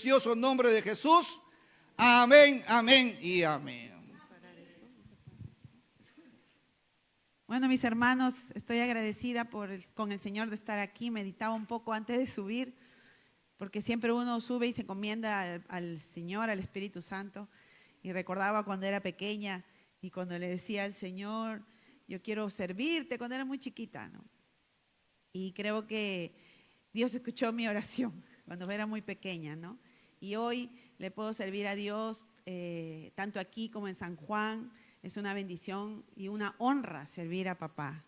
precioso nombre de Jesús. Amén, amén y amén. Bueno, mis hermanos, estoy agradecida con el Señor de estar aquí. Meditaba un poco antes de subir, porque siempre uno sube y se encomienda al Señor, al Espíritu Santo. Y recordaba cuando era pequeña y cuando le decía al Señor, yo quiero servirte, cuando era muy chiquita, ¿no? Y creo que Dios escuchó mi oración cuando era muy pequeña, ¿no? Y hoy le puedo servir a Dios tanto aquí como en San Juan. Es una bendición y una honra servir a papá.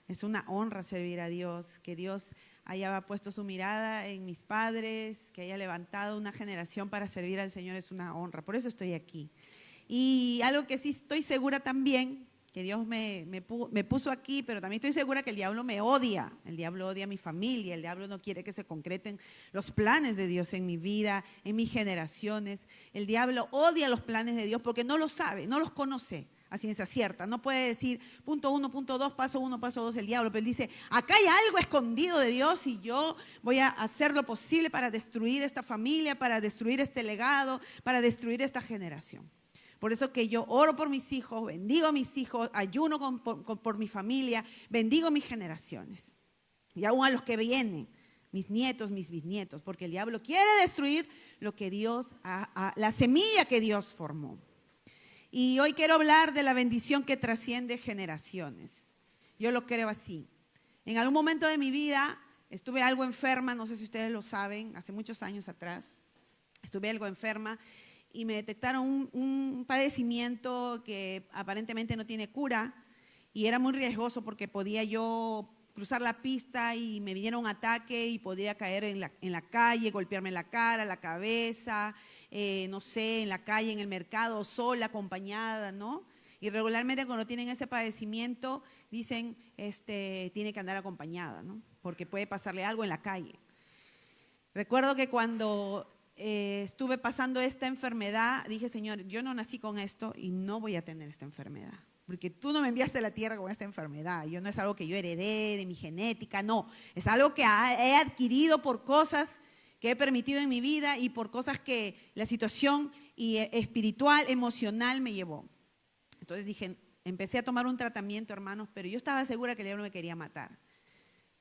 Es una honra servir a Dios, que Dios haya puesto su mirada en mis padres, que haya levantado una generación para servir al Señor, es una honra. Por eso estoy aquí. Y algo que sí estoy segura también, que Dios me puso aquí, pero también estoy segura que el diablo me odia. El diablo odia a mi familia, el diablo no quiere que se concreten los planes de Dios en mi vida, en mis generaciones. El diablo odia los planes de Dios porque no los sabe, no los conoce. A ciencia cierta, no puede decir punto 1, punto 2, paso 1, paso 2 el diablo, pero él dice, acá hay algo escondido de Dios y yo voy a hacer lo posible para destruir esta familia, para destruir este legado, para destruir esta generación. Por eso que yo oro por mis hijos, bendigo a mis hijos, ayuno por mi familia, bendigo mis generaciones. Y aún a los que vienen, mis nietos, mis bisnietos, porque el diablo quiere destruir lo que Dios, la semilla que Dios formó. Y hoy quiero hablar de la bendición que trasciende generaciones. Yo lo creo así. En algún momento de mi vida estuve algo enferma, no sé si ustedes lo saben, hace muchos años atrás, estuve algo enferma y me detectaron un padecimiento que aparentemente no tiene cura y era muy riesgoso porque podía yo cruzar la pista y me viniera un ataque y podría caer en la calle, golpearme en la cara, la cabeza, no sé, en la calle, en el mercado, sola, acompañada, ¿no? Y regularmente cuando tienen ese padecimiento dicen, tiene que andar acompañada, ¿no? Porque puede pasarle algo en la calle. Recuerdo que cuando estuve pasando esta enfermedad, dije, Señor, yo no nací con esto y no voy a tener esta enfermedad. Porque tú no me enviaste a la tierra con esta enfermedad. No es algo que yo heredé de mi genética, no. Es algo que he adquirido por cosas que he permitido en mi vida y por cosas que la situación espiritual, emocional me llevó. Entonces dije, empecé a tomar un tratamiento, hermanos, pero yo estaba segura que el diablo me quería matar.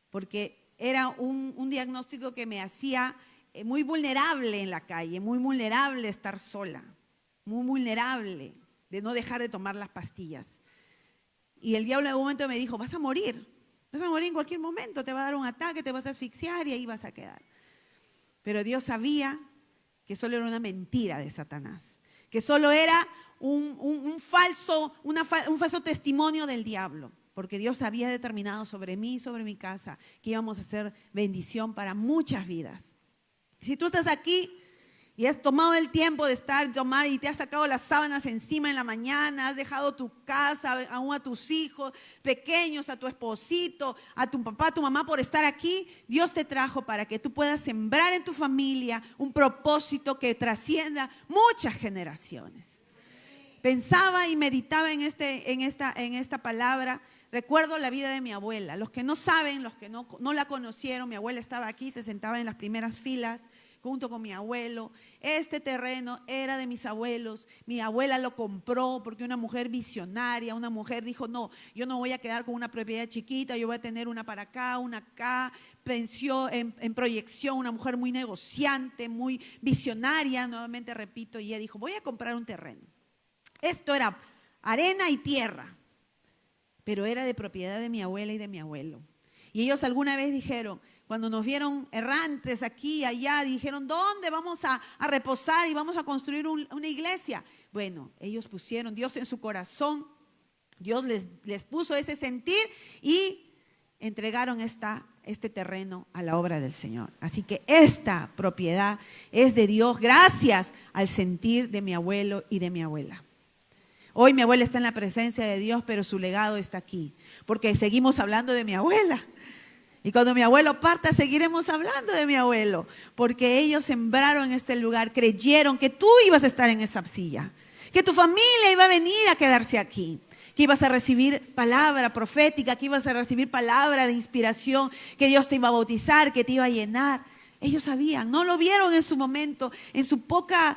Porque era un diagnóstico que me hacía muy vulnerable en la calle, muy vulnerable estar sola, muy vulnerable de no dejar de tomar las pastillas. Y el diablo en un momento me dijo, vas a morir en cualquier momento, te va a dar un ataque, te vas a asfixiar y ahí vas a quedar. Pero Dios sabía que solo era una mentira de Satanás, que solo era un falso testimonio del diablo, porque Dios había determinado sobre mí y sobre mi casa que íbamos a ser bendición para muchas vidas. Si tú estás aquí y has tomado el tiempo de tomar y te has sacado las sábanas encima en la mañana, has dejado tu casa, aún a tus hijos pequeños, a tu esposito, a tu papá, a tu mamá por estar aquí, Dios te trajo para que tú puedas sembrar en tu familia un propósito que trascienda muchas generaciones. Pensaba y meditaba en esta palabra. Recuerdo la vida de mi abuela. Los que no saben, los que no la conocieron, mi abuela estaba aquí, se sentaba en las primeras filas junto con mi abuelo. Este terreno era de mis abuelos. Mi abuela lo compró porque una mujer visionaria, una mujer dijo, no, yo no voy a quedar con una propiedad chiquita, yo voy a tener una para acá, una acá. Pensó en proyección, una mujer muy negociante, muy visionaria, nuevamente repito, y ella dijo, voy a comprar un terreno. Esto era arena y tierra, pero era de propiedad de mi abuela y de mi abuelo. Y ellos alguna vez dijeron, cuando nos vieron errantes aquí y allá, dijeron, ¿dónde vamos a reposar y vamos a construir una iglesia? Bueno, ellos pusieron Dios en su corazón, Dios les puso ese sentir y entregaron este terreno a la obra del Señor. Así que esta propiedad es de Dios gracias al sentir de mi abuelo y de mi abuela. Hoy mi abuela está en la presencia de Dios, pero su legado está aquí, porque seguimos hablando de mi abuela. Y cuando mi abuelo parta, seguiremos hablando de mi abuelo, porque ellos sembraron en este lugar, creyeron que tú ibas a estar en esa silla, que tu familia iba a venir a quedarse aquí, que ibas a recibir palabra profética, que ibas a recibir palabra de inspiración, que Dios te iba a bautizar, que te iba a llenar. Ellos sabían, no lo vieron en su momento, en su poca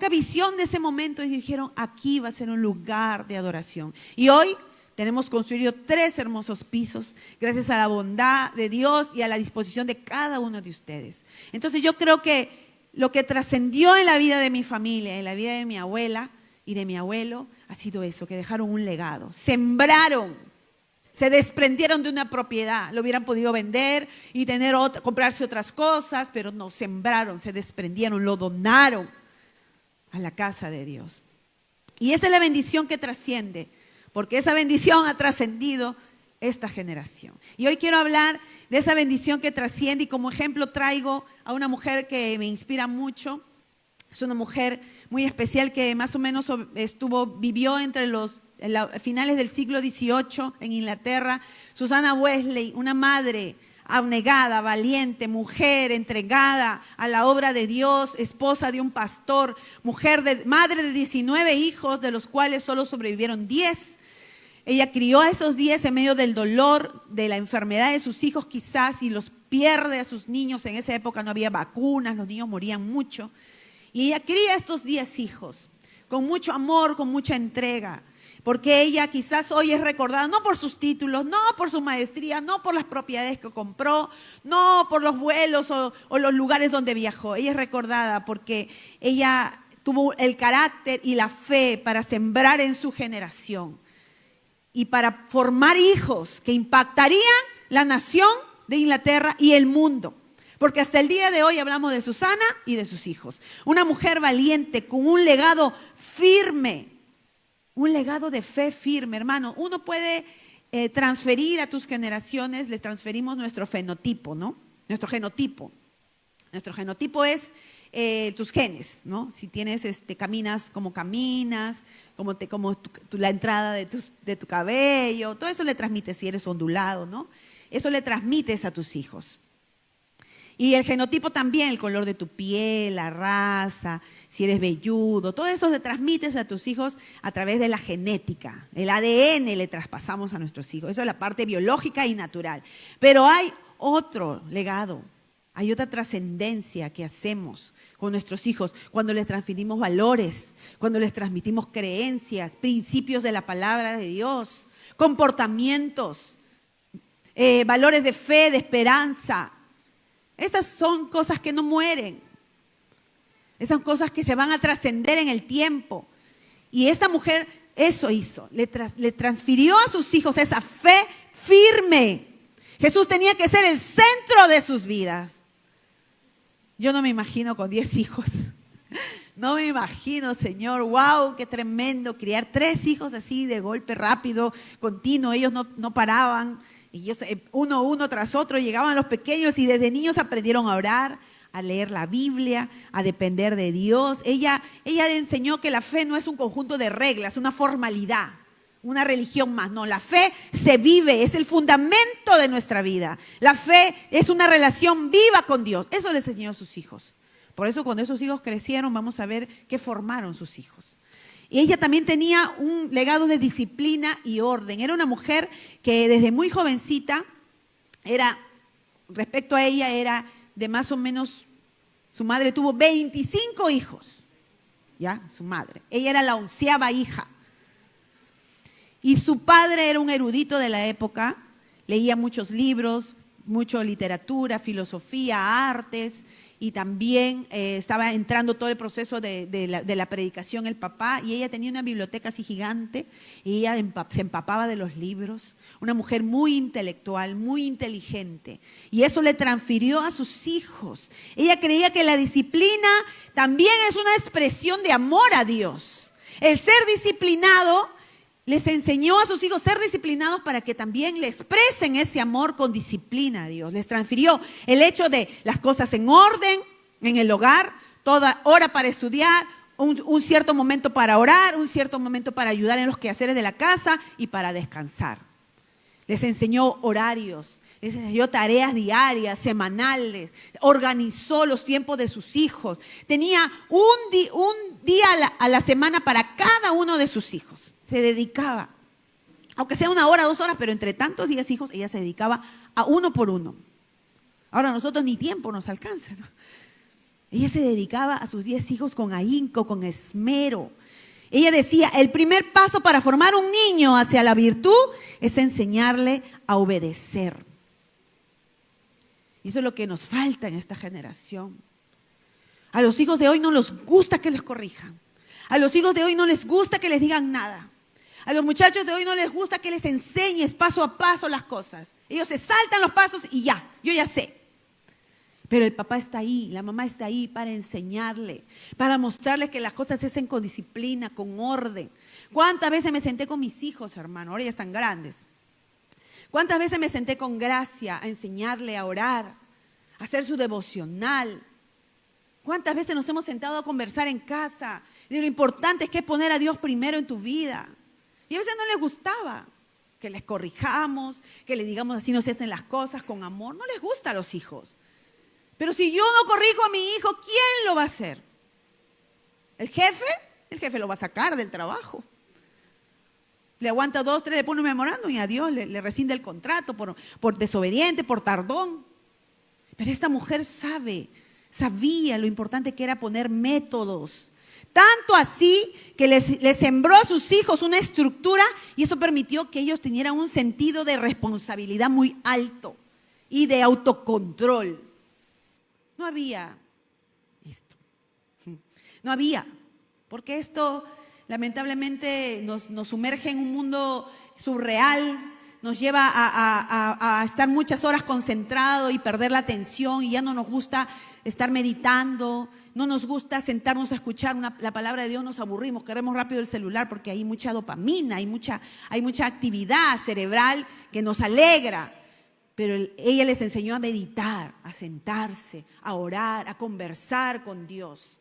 visión de ese momento, y dijeron, aquí va a ser un lugar de adoración. Y hoy tenemos construido 3 hermosos pisos, gracias a la bondad de Dios y a la disposición de cada uno de ustedes. Entonces yo creo que lo que trascendió en la vida de mi familia, en la vida de mi abuela y de mi abuelo, ha sido eso, que dejaron un legado, sembraron. Se desprendieron de una propiedad, lo hubieran podido vender y comprarse otras cosas, pero no, sembraron, se desprendieron, lo donaron a la casa de Dios. Y esa es la bendición que trasciende, porque esa bendición ha trascendido esta generación. Y hoy quiero hablar de esa bendición que trasciende, y como ejemplo traigo a una mujer que me inspira mucho. Es una mujer muy especial que más o menos vivió entre finales del siglo XVIII en Inglaterra. Susana Wesley, una madre abnegada, valiente, mujer entregada a la obra de Dios, esposa de un pastor, madre de 19 hijos, de los cuales solo sobrevivieron 10. Ella crió a esos 10 en medio del dolor, de la enfermedad de sus hijos quizás, y los pierde a sus niños. En esa época no había vacunas, los niños morían mucho. Y ella cría a estos 10 hijos con mucho amor, con mucha entrega, porque ella quizás hoy es recordada no por sus títulos, no por su maestría, no por las propiedades que compró, no por los vuelos o los lugares donde viajó. Ella es recordada porque ella tuvo el carácter y la fe para sembrar en su generación y para formar hijos que impactarían la nación de Inglaterra y el mundo. Porque hasta el día de hoy hablamos de Susana y de sus hijos. Una mujer valiente con un legado firme, un legado de fe firme, hermano. Uno puede transferir a tus generaciones, les transferimos nuestro fenotipo, ¿no? Nuestro genotipo. Nuestro genotipo es tus genes, ¿no? Si tienes, caminas, como la entrada de tu cabello, todo eso le transmites si eres ondulado, ¿no? Eso le transmites a tus hijos. Y el genotipo también, el color de tu piel, la raza, si eres velludo, todo eso le transmites a tus hijos a través de la genética. El ADN le traspasamos a nuestros hijos. Eso es la parte biológica y natural. Pero hay otro legado, hay otra trascendencia que hacemos con nuestros hijos cuando les transmitimos valores, cuando les transmitimos creencias, principios de la palabra de Dios, comportamientos, valores de fe, de esperanza. Esas son cosas que no mueren. Esas son cosas que se van a trascender en el tiempo. Y esta mujer eso hizo. Le transfirió a sus hijos esa fe firme. Jesús tenía que ser el centro de sus vidas. Yo no me imagino con 10 hijos. No me imagino, Señor, wow, qué tremendo. Criar 3 hijos así de golpe rápido, continuo. Ellos no paraban. Y ellos, uno tras otro, llegaban los pequeños y desde niños aprendieron a orar, a leer la Biblia, a depender de Dios. Ella enseñó que la fe no es un conjunto de reglas, una formalidad, una religión más. No, la fe se vive, es el fundamento de nuestra vida. La fe es una relación viva con Dios. Eso les enseñó a sus hijos. Por eso cuando esos hijos crecieron, vamos a ver qué formaron sus hijos. Y ella también tenía un legado de disciplina y orden. Era una mujer que desde muy jovencita, respecto a ella, era de más o menos, su madre tuvo 25 hijos, ¿ya? Su madre. Ella era la 11ª hija. Y su padre era un erudito de la época, leía muchos libros, mucha literatura, filosofía, artes, y también estaba entrando todo el proceso de la predicación el papá, y ella tenía una biblioteca así gigante, y ella se empapaba de los libros. Una mujer muy intelectual, muy inteligente, y eso le transfirió a sus hijos. Ella creía que la disciplina también es una expresión de amor a Dios. El ser disciplinado, les enseñó a sus hijos ser disciplinados para que también le expresen ese amor con disciplina a Dios. Les transfirió el hecho de las cosas en orden, en el hogar, toda hora para estudiar, un cierto momento para orar, un cierto momento para ayudar en los quehaceres de la casa y para descansar. Les enseñó horarios, les enseñó tareas diarias, semanales, organizó los tiempos de sus hijos. Tenía un día a la semana para cada uno de sus hijos. Se dedicaba, aunque sea 1 hora, 2 horas, pero entre tantos 10 hijos, ella se dedicaba a uno por uno. Ahora nosotros ni tiempo nos alcanza, ¿no? Ella se dedicaba a sus 10 hijos con ahínco, con esmero. Ella decía, el primer paso para formar un niño hacia la virtud es enseñarle a obedecer. Y eso es lo que nos falta en esta generación. A los hijos de hoy no les gusta que les corrijan. A los hijos de hoy no les gusta que les digan nada. A los muchachos de hoy no les gusta que les enseñes paso a paso las cosas. Ellos se saltan los pasos y ya, yo ya sé. Pero el papá está ahí, la mamá está ahí para enseñarle, para mostrarles que las cosas se hacen con disciplina, con orden. ¿Cuántas veces me senté con mis hijos, hermano? Ahora ya están grandes. ¿Cuántas veces me senté con Gracia a enseñarle a orar, a hacer su devocional? ¿Cuántas veces nos hemos sentado a conversar en casa de lo importante que es poner a Dios primero en tu vida? Y a veces no les gustaba que les corrijamos, que les digamos así no se hacen las cosas con amor. No les gusta a los hijos. Pero si yo no corrijo a mi hijo, ¿quién lo va a hacer? ¿El jefe? El jefe lo va a sacar del trabajo. Le aguanta 2, 3, le pone un memorándum y adiós, le rescinde el contrato por desobediente, por tardón. Pero esta mujer sabía lo importante que era poner métodos. Tanto así que les sembró a sus hijos una estructura y eso permitió que ellos tuvieran un sentido de responsabilidad muy alto y de autocontrol. No había esto. No había. Porque esto lamentablemente nos sumerge en un mundo surreal, nos lleva a estar muchas horas concentrados y perder la atención y ya no nos gusta estar meditando, no nos gusta sentarnos a escuchar la palabra de Dios, nos aburrimos, queremos rápido el celular porque hay mucha dopamina, hay mucha actividad cerebral que nos alegra. Pero ella les enseñó a meditar, a sentarse, a orar, a conversar con Dios.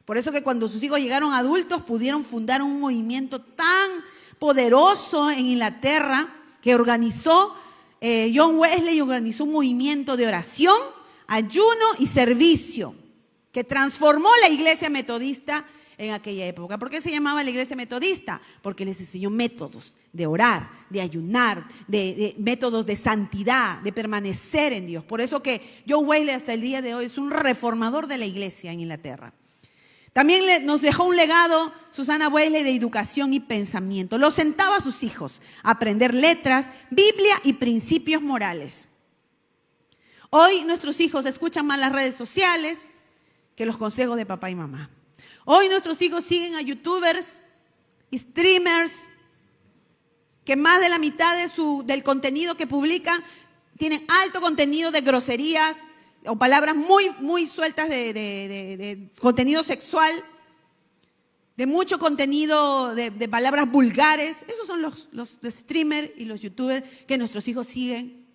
Por eso que cuando sus hijos llegaron adultos pudieron fundar un movimiento tan poderoso en Inglaterra que organizó, John Wesley organizó un movimiento de oración, ayuno y servicio que transformó la iglesia metodista en aquella época. ¿Por qué se llamaba la iglesia metodista? Porque les enseñó métodos de orar, de ayunar, de métodos de santidad, de permanecer en Dios. Por eso que John Wesley hasta el día de hoy es un reformador de la iglesia en Inglaterra. También nos dejó un legado Susana Wesley de educación y pensamiento. Los sentaba a sus hijos a aprender letras, Biblia y principios morales. Hoy nuestros hijos escuchan más las redes sociales que los consejos de papá y mamá. Hoy nuestros hijos siguen a youtubers y streamers que más de la mitad del contenido que publican tienen alto contenido de groserías o palabras muy sueltas de contenido sexual, de mucho contenido de palabras vulgares. Esos son los streamers y los youtubers que nuestros hijos siguen,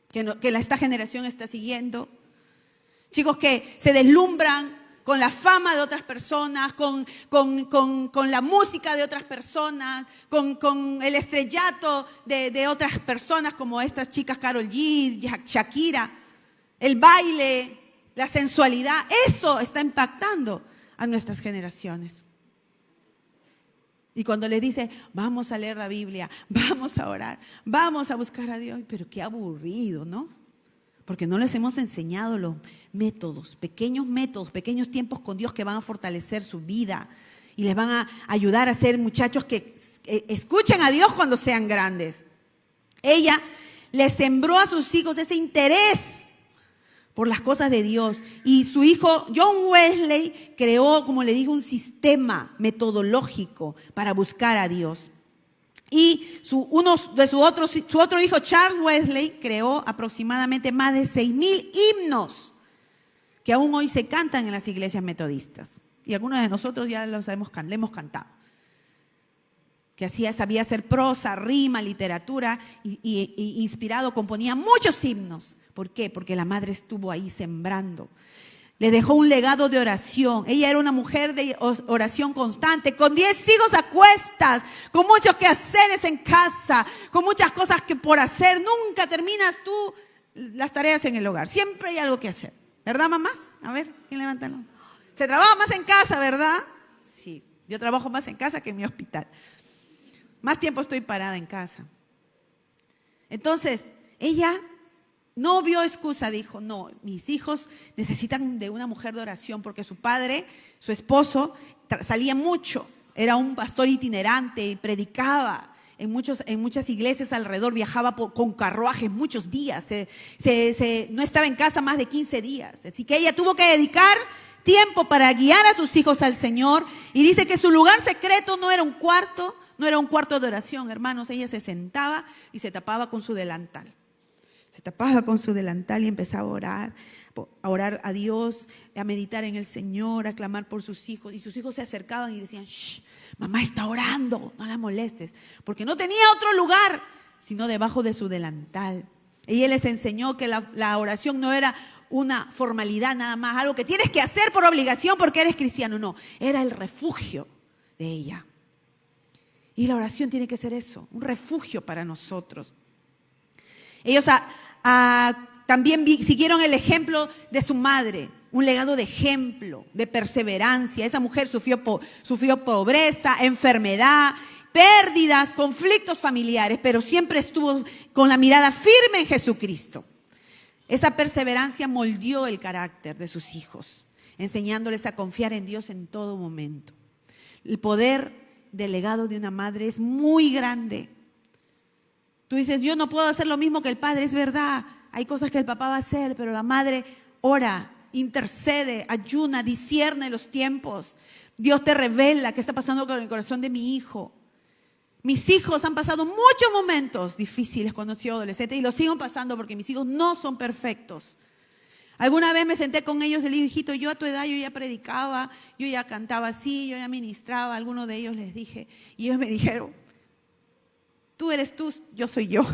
que esta generación está siguiendo. Chicos que se deslumbran con la fama de otras personas, con la música de otras personas, con el estrellato de otras personas como estas chicas Karol G, Shakira, el baile, la sensualidad. Eso está impactando a nuestras generaciones. Y cuando le dice, vamos a leer la Biblia, vamos a orar, vamos a buscar a Dios, pero qué aburrido, ¿no? Porque no les hemos enseñado los métodos, pequeños tiempos con Dios que van a fortalecer su vida y les van a ayudar a ser muchachos que escuchen a Dios cuando sean grandes. Ella les sembró a sus hijos ese interés por las cosas de Dios. Y su hijo John Wesley creó, como le digo, un sistema metodológico para buscar a Dios. Y su otro hijo, Charles Wesley, creó aproximadamente más de 6,000 himnos que aún hoy se cantan en las iglesias metodistas. Y algunos de nosotros ya le hemos cantado. Que sabía hacer prosa, rima, literatura y inspirado, componía muchos himnos. ¿Por qué? Porque la madre estuvo ahí sembrando. Le dejó un legado de oración. Ella era una mujer de oración constante, con 10 hijos a cuestas, con muchos quehaceres en casa, con muchas cosas que por hacer. Nunca terminas tú las tareas en el hogar. Siempre hay algo que hacer. ¿Verdad, mamás? A ver, ¿quién levanta la mano? Se trabaja más en casa, ¿verdad? Sí, yo trabajo más en casa que en mi hospital. Más tiempo estoy parada en casa. Entonces, ella no vio excusa, dijo, no, mis hijos necesitan de una mujer de oración porque su padre, su esposo, salía mucho, era un pastor itinerante y predicaba en muchas iglesias alrededor, viajaba con carruajes muchos días, no estaba en casa más de 15 días. Así que ella tuvo que dedicar tiempo para guiar a sus hijos al Señor, y dice que su lugar secreto no era un cuarto de oración, hermanos. Ella se sentaba y se tapaba con su delantal. Se tapaba con su delantal y empezaba a orar a Dios, a meditar en el Señor, a clamar por sus hijos. Y sus hijos se acercaban y decían, shh, mamá está orando, no la molestes. Porque no tenía otro lugar sino debajo de su delantal. Ella les enseñó que la oración no era una formalidad nada más, algo que tienes que hacer por obligación porque eres cristiano. No, era el refugio de ella. Y la oración tiene que ser eso, un refugio para nosotros. Ellos también siguieron el ejemplo de su madre, un legado de ejemplo, de perseverancia. Esa mujer sufrió pobreza, enfermedad, pérdidas, conflictos familiares, pero siempre estuvo con la mirada firme en Jesucristo. Esa perseverancia moldeó el carácter de sus hijos, enseñándoles a confiar en Dios en todo momento. El poder del legado de una madre es muy grande. Tú dices, yo no puedo hacer lo mismo que el padre, es verdad. Hay cosas que el papá va a hacer, pero la madre ora, intercede, ayuna, discierne los tiempos. Dios te revela qué está pasando con el corazón de mi hijo. Mis hijos han pasado muchos momentos difíciles cuando he sido adolescente y los sigo pasando porque mis hijos no son perfectos. Alguna vez me senté con ellos y les dije, hijito, yo a tu edad yo ya predicaba, yo ya cantaba así, yo ya ministraba. A algunos de ellos les dije, y ellos me dijeron, tú eres tú, yo soy yo.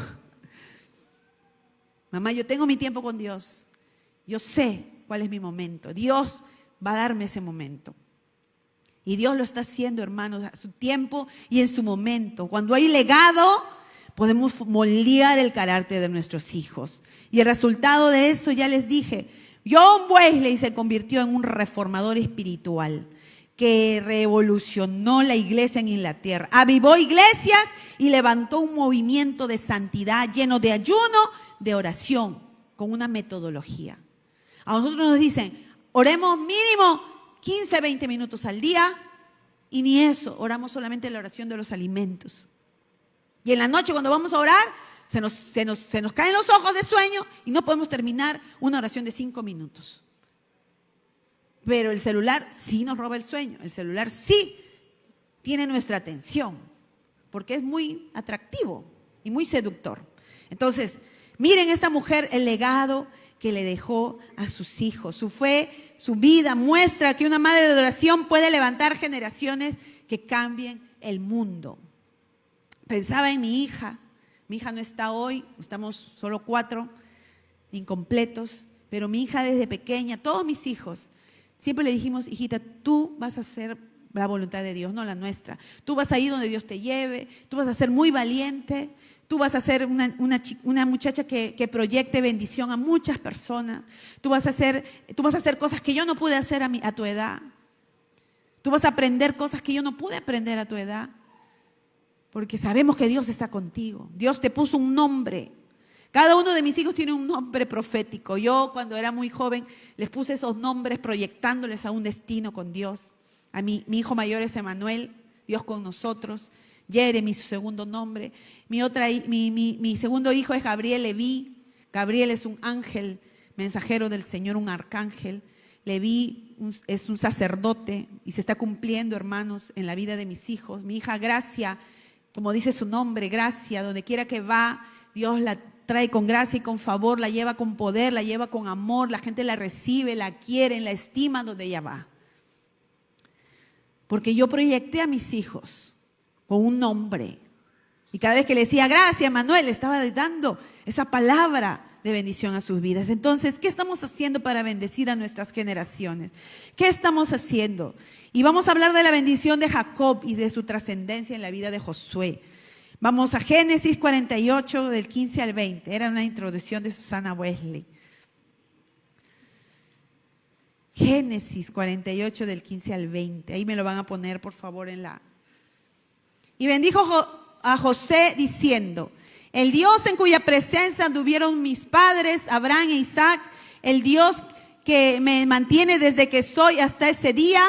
Mamá, yo tengo mi tiempo con Dios. Yo sé cuál es mi momento. Dios va a darme ese momento. Y Dios lo está haciendo, hermanos, a su tiempo y en su momento. Cuando hay legado, podemos moldear el carácter de nuestros hijos. Y el resultado de eso, ya les dije, John Wesley se convirtió en un reformador espiritual que revolucionó la iglesia en Inglaterra. Avivó iglesias y levantó un movimiento de santidad lleno de ayuno, de oración, con una metodología. A nosotros nos dicen, oremos mínimo 15, 20 minutos al día, y ni eso, oramos solamente la oración de los alimentos. Y en la noche cuando vamos a orar, se nos caen los ojos de sueño y no podemos terminar una oración de 5 minutos. Pero el celular sí nos roba el sueño, el celular sí tiene nuestra atención, porque es muy atractivo y muy seductor. Entonces, miren esta mujer, el legado que le dejó a sus hijos. Su fe, su vida muestra que una madre de oración puede levantar generaciones que cambien el mundo. Pensaba en mi hija no está hoy, estamos solo 4 incompletos, pero mi hija desde pequeña, todos mis hijos, siempre le dijimos, hijita, tú vas a hacer la voluntad de Dios, no la nuestra. Tú vas a ir donde Dios te lleve, tú vas a ser muy valiente, tú vas a ser una muchacha que proyecte bendición a muchas personas. Tú vas a hacer cosas que yo no pude hacer a tu edad. Tú vas a aprender cosas que yo no pude aprender a tu edad. Porque sabemos que Dios está contigo. Dios te puso un nombre. Cada uno de mis hijos tiene un nombre profético. Yo cuando era muy joven les puse esos nombres proyectándoles a un destino con Dios. Mi hijo mayor es Emanuel, Dios con nosotros. Jeremy, su segundo nombre. Mi segundo hijo es Gabriel Leví. Gabriel es un ángel, mensajero del Señor, un arcángel. Leví es un sacerdote y se está cumpliendo, hermanos, en la vida de mis hijos. Mi hija Gracia, como dice su nombre, Gracia, donde quiera que va, Dios la trae con gracia y con favor, la lleva con poder, la lleva con amor, la gente la recibe, la quiere, la estima donde ella va. Porque yo proyecté a mis hijos con un nombre. Y cada vez que le decía, gracias, Manuel, le estaba dando esa palabra de bendición a sus vidas. Entonces, ¿qué estamos haciendo para bendecir a nuestras generaciones? ¿Qué estamos haciendo? Y vamos a hablar de la bendición de Jacob y de su trascendencia en la vida de Josué. Vamos a Génesis 48, del 15 al 20. Era una introducción de Susana Wesley. Génesis 48, del 15 al 20. Ahí me lo van a poner, por favor, en la... Y bendijo a José diciendo, El Dios en cuya presencia anduvieron mis padres, Abraham e Isaac, el Dios que me mantiene desde que soy hasta ese día,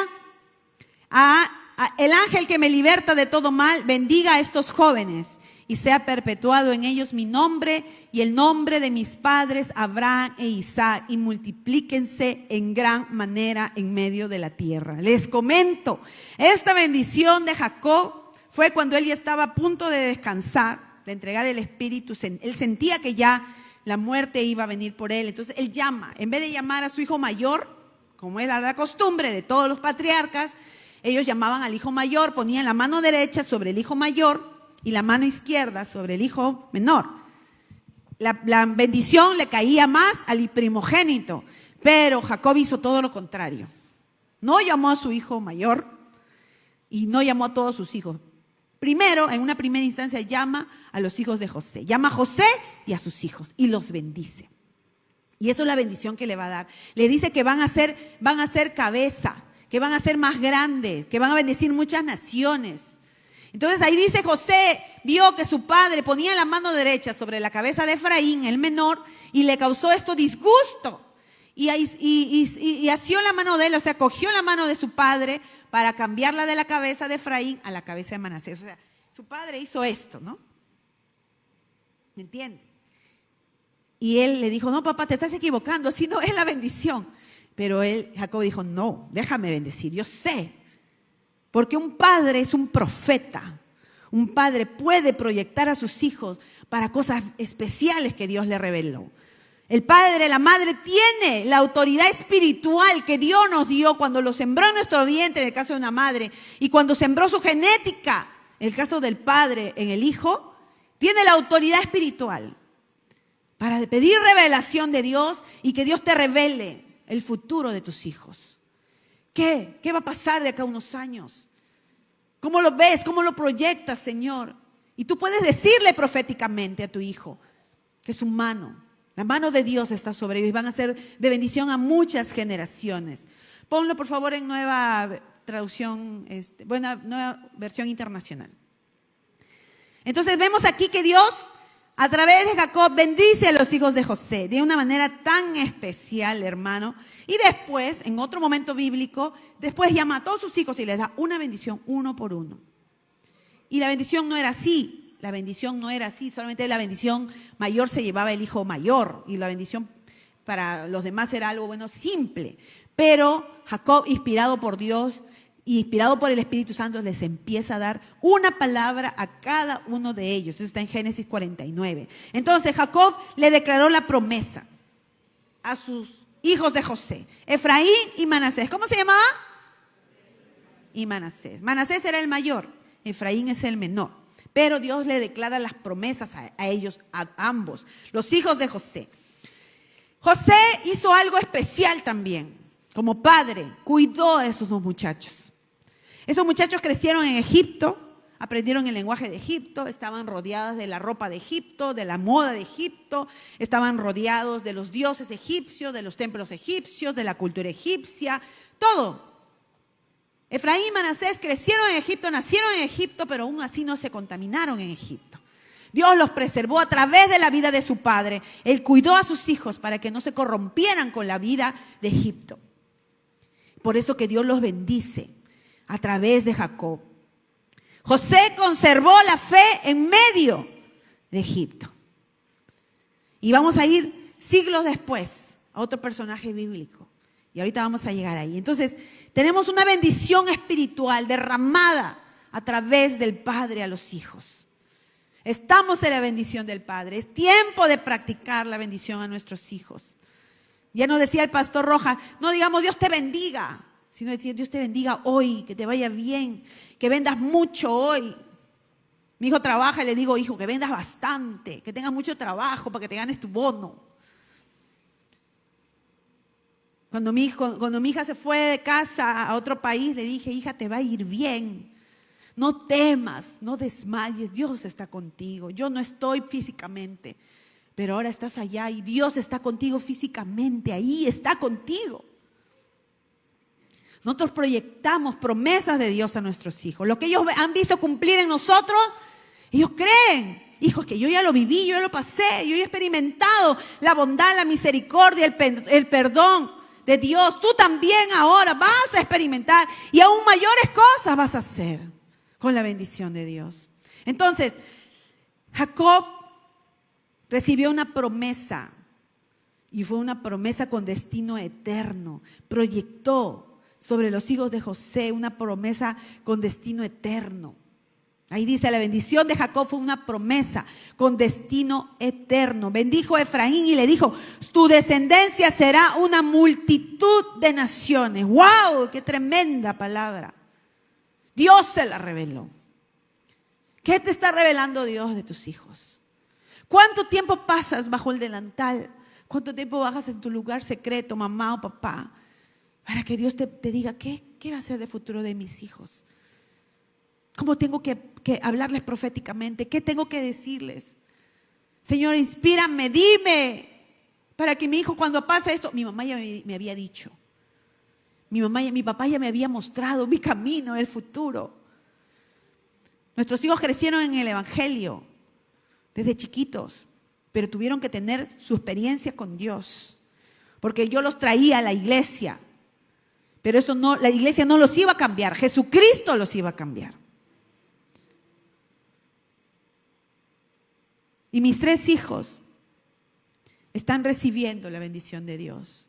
el ángel que me liberta de todo mal, bendiga a estos jóvenes y sea perpetuado en ellos mi nombre y el nombre de mis padres Abraham e Isaac, y multiplíquense en gran manera en medio de la tierra. Les comento, esta bendición de Jacob fue cuando él ya estaba a punto de descansar, de entregar el espíritu. Él sentía que ya la muerte iba a venir por él. Entonces él llama, en vez de llamar a su hijo mayor, como era la costumbre de todos los patriarcas, ellos llamaban al hijo mayor, ponían la mano derecha sobre el hijo mayor y la mano izquierda sobre el hijo menor. La bendición le caía más al primogénito, pero Jacob hizo todo lo contrario. No llamó a su hijo mayor y no llamó a todos sus hijos. Primero, en una primera instancia, llama a los hijos de José. Llama a José y a sus hijos y los bendice. Y eso es la bendición que le va a dar. Le dice que van a ser cabeza, que van a ser más grandes, que van a bendecir muchas naciones. Entonces ahí dice, José vio que su padre ponía la mano derecha sobre la cabeza de Efraín, el menor, y le causó esto disgusto. Y asió la mano de él, o sea, cogió la mano de su padre para cambiarla de la cabeza de Efraín a la cabeza de Manasés. O sea, su padre hizo esto, ¿no? ¿Me entiende? Y él le dijo, no, papá, te estás equivocando, así no es la bendición. Pero Jacob dijo, no, déjame bendecir, yo sé. Porque un padre es un profeta. Un padre puede proyectar a sus hijos para cosas especiales que Dios le reveló. El padre, la madre tiene la autoridad espiritual que Dios nos dio cuando lo sembró en nuestro vientre, en el caso de una madre, y cuando sembró su genética, en el caso del padre en el hijo, tiene la autoridad espiritual para pedir revelación de Dios y que Dios te revele el futuro de tus hijos. ¿Qué va a pasar de acá a unos años? ¿Cómo lo ves? ¿Cómo lo proyectas, Señor? Y tú puedes decirle proféticamente a tu hijo que su mano, la mano de Dios está sobre ellos y van a ser de bendición a muchas generaciones. Ponlo por favor en nueva traducción, nueva versión internacional. Entonces vemos aquí que Dios a través de Jacob bendice a los hijos de José de una manera tan especial, hermano. Y después, en otro momento bíblico, después llama a todos sus hijos y les da una bendición uno por uno. Y la bendición no era así. La bendición no era así, solamente la bendición mayor se llevaba el hijo mayor y la bendición para los demás era algo simple. Pero Jacob, inspirado por Dios y inspirado por el Espíritu Santo, les empieza a dar una palabra a cada uno de ellos. Eso está en Génesis 49. Entonces Jacob le declaró la promesa a sus hijos de José, Efraín y Manasés. ¿Cómo se llamaba? Y Manasés. Manasés era el mayor, Efraín es el menor. Pero Dios le declara las promesas a ellos, a ambos, los hijos de José. José hizo algo especial también. Como padre, cuidó a esos dos muchachos. Esos muchachos crecieron en Egipto, aprendieron el lenguaje de Egipto, estaban rodeados de la ropa de Egipto, de la moda de Egipto, estaban rodeados de los dioses egipcios, de los templos egipcios, de la cultura egipcia, todo. Efraín y Manasés crecieron en Egipto, nacieron en Egipto, pero aún así no se contaminaron en Egipto. Dios los preservó a través de la vida de su padre. Él cuidó a sus hijos para que no se corrompieran con la vida de Egipto. Por eso que Dios los bendice a través de Jacob. José conservó la fe en medio de Egipto. Y vamos a ir siglos después a otro personaje bíblico. Y ahorita vamos a llegar ahí. Entonces, tenemos una bendición espiritual derramada a través del Padre a los hijos. Estamos en la bendición del Padre. Es tiempo de practicar la bendición a nuestros hijos. Ya nos decía el pastor Rojas, no digamos Dios te bendiga, sino decir Dios te bendiga hoy, que te vaya bien, que vendas mucho hoy. Mi hijo trabaja y le digo, hijo, que vendas bastante, que tengas mucho trabajo para que te ganes tu bono. Cuando mi hija se fue de casa a otro país, le dije, hija, te va a ir bien. No temas, no desmayes, Dios está contigo. Yo no estoy físicamente, pero ahora estás allá y Dios está contigo físicamente, ahí está contigo. Nosotros proyectamos promesas de Dios a nuestros hijos. Lo que ellos han visto cumplir en nosotros, ellos creen. Hijos, que yo ya lo viví, yo ya lo pasé, yo ya he experimentado la bondad, la misericordia, el perdón de Dios. Tú también ahora vas a experimentar y aún mayores cosas vas a hacer con la bendición de Dios. Entonces, Jacob recibió una promesa y fue una promesa con destino eterno. Proyectó sobre los hijos de José una promesa con destino eterno. Ahí dice, la bendición de Jacob fue una promesa con destino eterno. Bendijo a Efraín y le dijo, tu descendencia será una multitud de naciones. ¡Wow! ¡Qué tremenda palabra! Dios se la reveló. ¿Qué te está revelando Dios de tus hijos? ¿Cuánto tiempo pasas bajo el delantal? ¿Cuánto tiempo bajas en tu lugar secreto, mamá o papá? Para que Dios te diga, ¿qué va a ser del futuro de mis hijos? ¿Cómo tengo que hablarles proféticamente? ¿Qué tengo que decirles? Señor, inspírame, dime, para que mi hijo cuando pase esto, mi mamá ya me había dicho, mi papá ya me había mostrado mi camino, el futuro. Nuestros hijos crecieron en el Evangelio desde chiquitos, pero tuvieron que tener su experiencia con Dios, porque yo los traía a la iglesia, pero eso no, la iglesia no los iba a cambiar, Jesucristo los iba a cambiar. Y mis 3 hijos están recibiendo la bendición de Dios,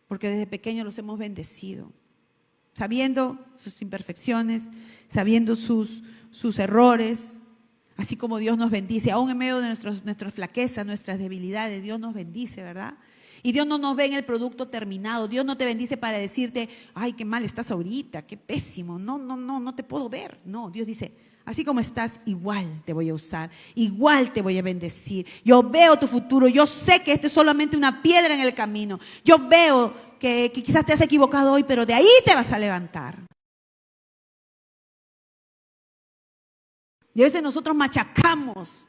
porque desde pequeños los hemos bendecido, sabiendo sus imperfecciones, sabiendo sus errores, así como Dios nos bendice, aún en medio de nuestras flaquezas, nuestras debilidades, Dios nos bendice, ¿verdad? Y Dios no nos ve en el producto terminado. Dios no te bendice para decirte, ay, qué mal estás ahorita, qué pésimo, no te puedo ver. No, Dios dice, así como estás, igual te voy a usar, igual te voy a bendecir. Yo veo tu futuro, yo sé que esto es solamente una piedra en el camino. Yo veo que quizás te has equivocado hoy, pero de ahí te vas a levantar. Y a veces nosotros machacamos.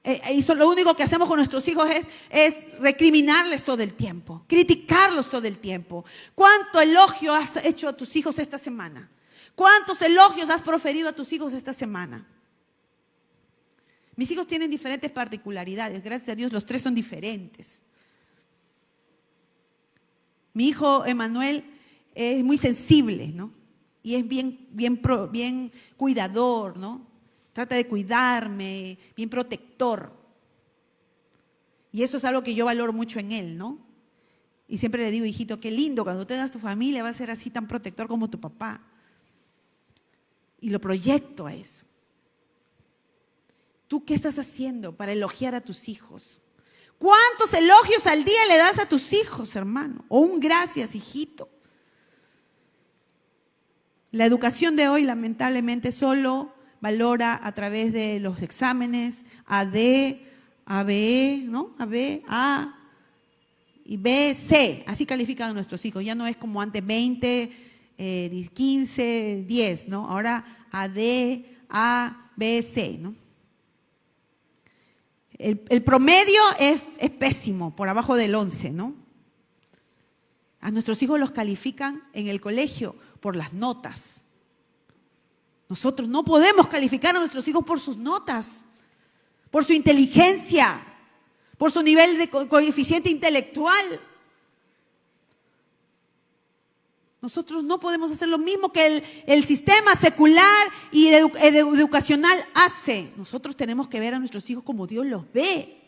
Y lo único que hacemos con nuestros hijos es recriminarles todo el tiempo, criticarlos todo el tiempo. ¿Cuánto elogio has hecho a tus hijos esta semana? ¿Cuántos elogios has proferido a tus hijos esta semana? Mis hijos tienen diferentes particularidades. Gracias a Dios los 3 son diferentes. Mi hijo Emanuel es muy sensible, ¿no? Y es bien cuidador, ¿no? Trata de cuidarme, bien protector. Y eso es algo que yo valoro mucho en él, ¿no? Y siempre le digo, hijito, qué lindo, cuando tengas tu familia va a ser así tan protector como tu papá. Y lo proyecto a eso. ¿Tú qué estás haciendo para elogiar a tus hijos? ¿Cuántos elogios al día le das a tus hijos, hermano? O un gracias, hijito. La educación de hoy, lamentablemente, solo valora a través de los exámenes AD, ABE, ¿no? AB, A y B, C. Así califican a nuestros hijos. Ya no es como antes 20, 15, 10, ¿no? Ahora AD, A, B, C, ¿no? El promedio es pésimo, por abajo del 11, ¿no? A nuestros hijos los califican en el colegio por las notas. Nosotros no podemos calificar a nuestros hijos por sus notas, por su inteligencia, por su nivel de coeficiente intelectual. Nosotros no podemos hacer lo mismo que el sistema secular y educacional hace. Nosotros tenemos que ver a nuestros hijos como Dios los ve.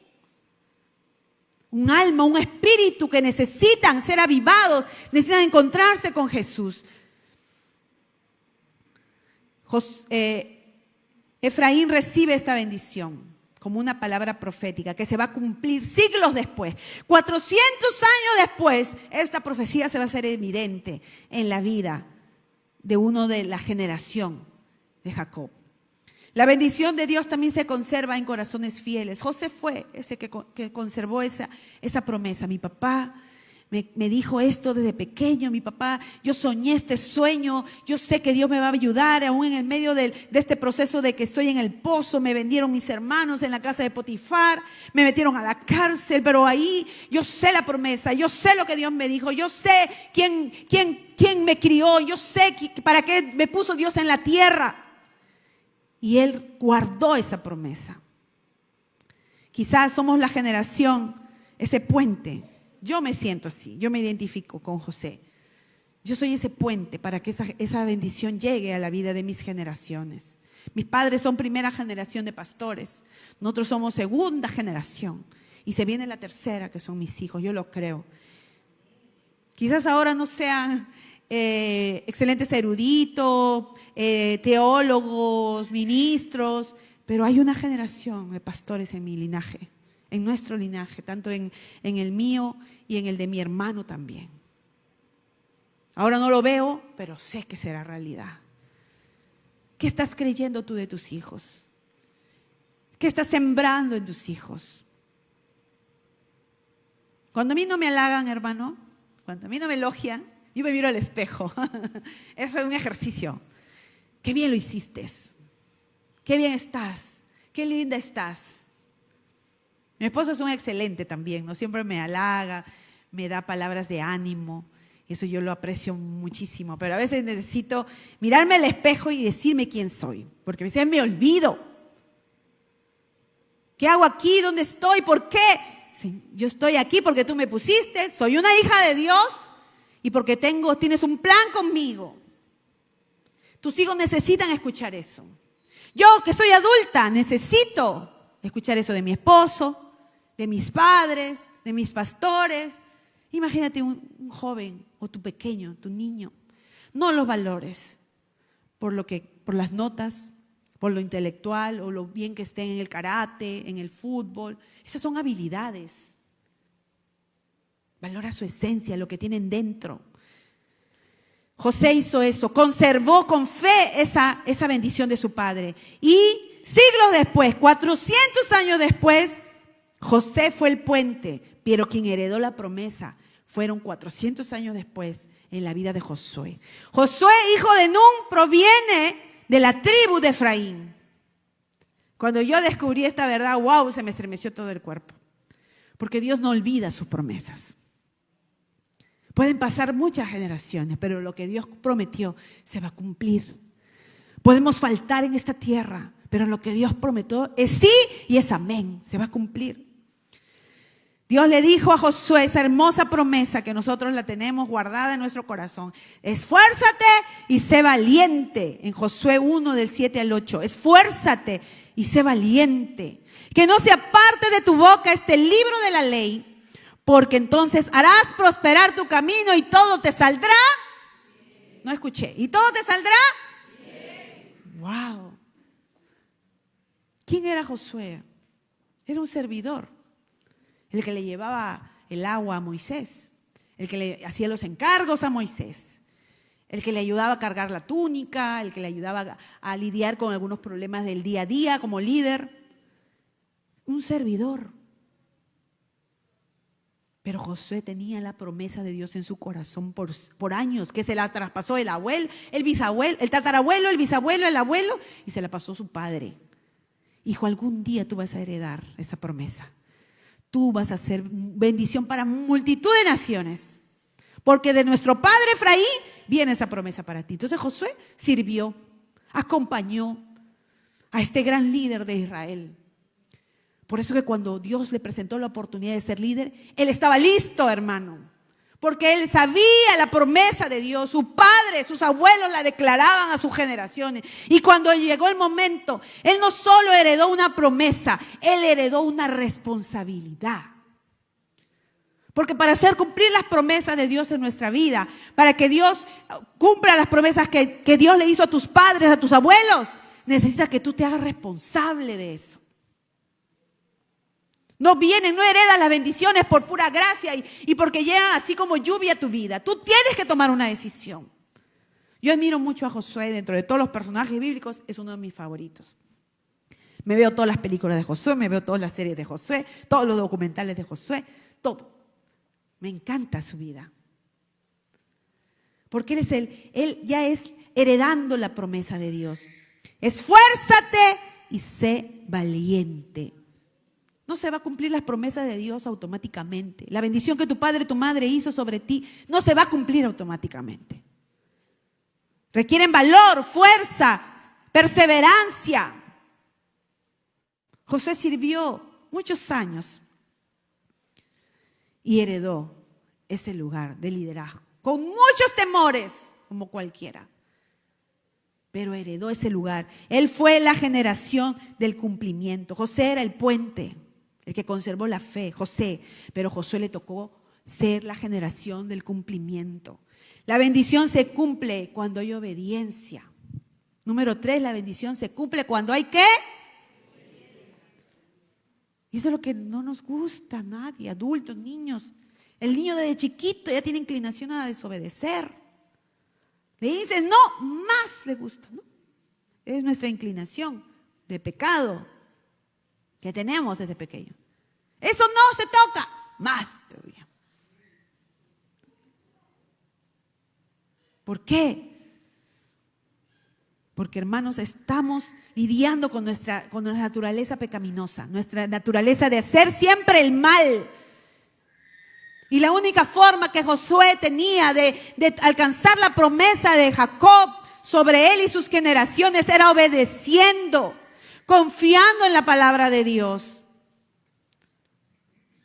Un alma, un espíritu que necesitan ser avivados, necesitan encontrarse con Jesús. Efraín recibe esta bendición como una palabra profética que se va a cumplir siglos después. 400 años después, esta profecía se va a hacer evidente en la vida de uno de la generación de Jacob. La bendición de Dios también se conserva en corazones fieles. José fue ese que conservó esa promesa. Mi papá me dijo esto desde pequeño, mi papá, yo soñé este sueño, yo sé que Dios me va a ayudar, aún en el medio de este proceso de que estoy en el pozo, me vendieron mis hermanos en la casa de Potifar, me metieron a la cárcel, pero ahí yo sé la promesa, yo sé lo que Dios me dijo, yo sé quién me crió, yo sé para qué me puso Dios en la tierra. y Él guardó esa promesa. Quizás somos la generación, ese puente. Yo me siento así, yo me identifico con José. Yo soy ese puente para que esa bendición llegue a la vida de mis generaciones. Mis padres son primera generación de pastores. Nosotros somos segunda generación. Y se viene la tercera, que son mis hijos, yo lo creo. Quizás ahora no sean excelentes eruditos, teólogos, ministros, pero hay una generación de pastores en mi linaje, en nuestro linaje, tanto en el mío y en el de mi hermano también. Ahora no lo veo, pero sé que será realidad. ¿Qué estás creyendo tú de tus hijos? ¿Qué estás sembrando en tus hijos? Cuando a mí no me halagan, hermano, cuando a mí no me elogian, yo me miro al espejo. Eso es un ejercicio. Qué bien lo hiciste. Qué bien estás. Qué linda estás. Mi esposo es un excelente también, ¿no? Siempre me halaga, me da palabras de ánimo. Eso yo lo aprecio muchísimo. Pero a veces necesito mirarme al espejo y decirme quién soy. Porque a veces me olvido. ¿Qué hago aquí? ¿Dónde estoy? ¿Por qué? Sí, yo estoy aquí porque tú me pusiste. Soy una hija de Dios. Y porque tienes un plan conmigo. Tus hijos necesitan escuchar eso. Yo, que soy adulta, necesito escuchar eso de mi esposo, de mis padres, de mis pastores. Imagínate un joven o tu pequeño, tu niño. No los valores por las notas, por lo intelectual o lo bien que estén en el karate, en el fútbol. Esas son habilidades. Valora su esencia, lo que tienen dentro. José hizo eso, conservó con fe esa bendición de su padre. Y siglos después, 400 años después, José fue el puente, pero quien heredó la promesa fueron 400 años después en la vida de Josué. Josué, hijo de Nun, proviene de la tribu de Efraín. Cuando yo descubrí esta verdad, wow, se me estremeció todo el cuerpo. Porque Dios no olvida sus promesas. Pueden pasar muchas generaciones, pero lo que Dios prometió se va a cumplir. Podemos faltar en esta tierra, pero lo que Dios prometió es sí y es amén, se va a cumplir. Dios le dijo a Josué esa hermosa promesa que nosotros la tenemos guardada en nuestro corazón. Esfuérzate y sé valiente. En Josué 1 del 7 al 8. Esfuérzate y sé valiente. Que no se aparte de tu boca este libro de la ley, porque entonces harás prosperar tu camino y todo te saldrá. No escuché. ¿Y todo te saldrá? Wow. ¿Quién era Josué? Era un servidor. El que le llevaba el agua a Moisés, el que le hacía los encargos a Moisés, el que le ayudaba a cargar la túnica, el que le ayudaba a lidiar con algunos problemas del día a día como líder. Un servidor. Pero Josué tenía la promesa de Dios en su corazón por años, que se la traspasó el abuelo, el bisabuelo, el tatarabuelo, el bisabuelo, el abuelo, y se la pasó su padre. Hijo, algún día tú vas a heredar esa promesa. Tú vas a ser bendición para multitud de naciones. Porque de nuestro padre Efraín viene esa promesa para ti. Entonces Josué sirvió, acompañó a este gran líder de Israel. Por eso que cuando Dios le presentó la oportunidad de ser líder, él estaba listo, hermano. Porque él sabía la promesa de Dios. Su padre, sus abuelos la declaraban a sus generaciones. Y cuando llegó el momento, él no solo heredó una promesa, él heredó una responsabilidad. Porque para hacer cumplir las promesas de Dios en nuestra vida, para que Dios cumpla las promesas que Dios le hizo a tus padres, a tus abuelos, necesita que tú te hagas responsable de eso. No heredas las bendiciones por pura gracia y porque llegan así como lluvia a tu vida. Tú tienes que tomar una decisión. Yo admiro mucho a Josué, dentro de todos los personajes bíblicos, es uno de mis favoritos. Me veo todas las películas de Josué, me veo todas las series de Josué, todos los documentales de Josué, todo. Me encanta su vida. Porque él ya es heredando la promesa de Dios. Esfuérzate y sé valiente. No se va a cumplir las promesas de Dios automáticamente. La bendición que tu padre y tu madre hizo sobre ti no se va a cumplir automáticamente. Requieren valor, fuerza, perseverancia. Josué sirvió muchos años y heredó ese lugar de liderazgo, con muchos temores, como cualquiera. Pero heredó ese lugar. Él fue la generación del cumplimiento. José era el puente, el que conservó la fe, José. Pero Josué le tocó ser la generación del cumplimiento. La bendición se cumple cuando hay obediencia. Número 3, la bendición se cumple cuando hay ¿qué? Y eso es lo que no nos gusta a nadie, adultos, niños. El niño desde chiquito ya tiene inclinación a desobedecer. Le dices no, más le gusta, ¿no? Es nuestra inclinación de pecado que tenemos desde pequeño. Eso no se toca, más todavía. ¿Por qué? Porque, hermanos, estamos lidiando con nuestra naturaleza pecaminosa, nuestra naturaleza de hacer siempre el mal. Y la única forma que Josué tenía de alcanzar la promesa de Jacob sobre él y sus generaciones era obedeciendo, confiando en la palabra de Dios.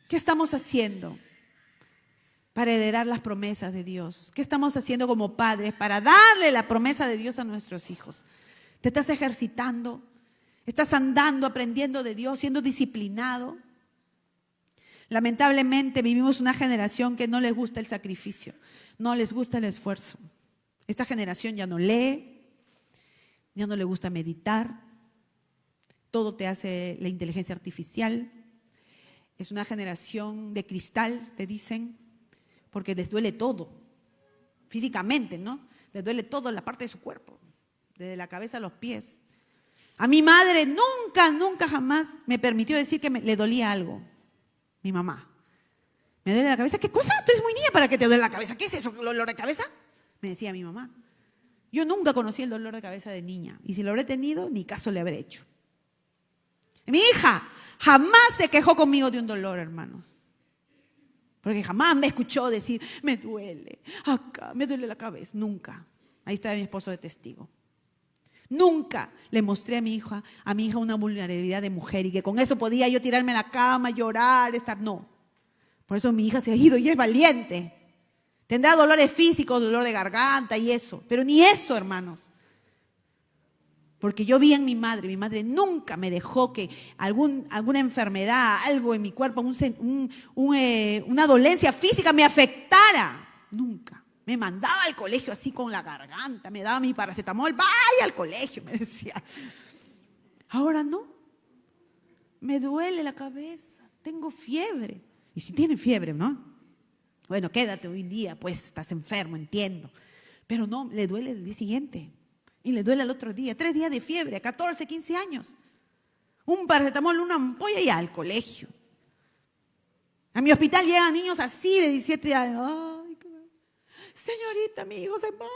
¿Qué estamos haciendo para heredar las promesas de Dios? ¿Qué estamos haciendo como padres para darle la promesa de Dios a nuestros hijos? ¿Te estás ejercitando? ¿Estás andando, aprendiendo de Dios, siendo disciplinado? Lamentablemente vivimos una generación que no les gusta el sacrificio, no les gusta el esfuerzo. Esta generación ya no lee, ya no le gusta meditar, todo te hace la inteligencia artificial. Es una generación de cristal, te dicen, porque les duele todo, físicamente, ¿no? Les duele todo en la parte de su cuerpo, desde la cabeza a los pies. A mi madre nunca jamás me permitió decir que le dolía algo. Mi mamá. ¿Me duele la cabeza? ¿Qué cosa? Tú eres muy niña para que te duele la cabeza. ¿Qué es eso? ¿El dolor de cabeza? Me decía mi mamá. Yo nunca conocí el dolor de cabeza de niña. Y si lo habré tenido, ni caso le habré hecho. Mi hija jamás se quejó conmigo de un dolor, hermanos. Porque jamás me escuchó decir, me duele, acá, me duele la cabeza. Nunca. Ahí está mi esposo de testigo. Nunca le mostré a mi hija una vulnerabilidad de mujer y que con eso podía yo tirarme a la cama, llorar, estar. No. Por eso mi hija se ha ido y es valiente. Tendrá dolores físicos, dolor de garganta y eso. Pero ni eso, hermanos. Porque yo vi en mi madre nunca me dejó que alguna enfermedad, algo en mi cuerpo, una dolencia física me afectara. Nunca. Me mandaba al colegio así con la garganta, me daba mi paracetamol, vaya al colegio, me decía. Ahora no, me duele la cabeza, tengo fiebre. Y si tiene fiebre, ¿no? Bueno, quédate hoy día, pues estás enfermo, entiendo. Pero no, le duele el día siguiente y le duele el otro día. 3 días de fiebre, 14, 15 años. Un paracetamol, una ampolla y al colegio. A mi hospital llegan niños así de 17 años. Señorita, mi hijo se muere,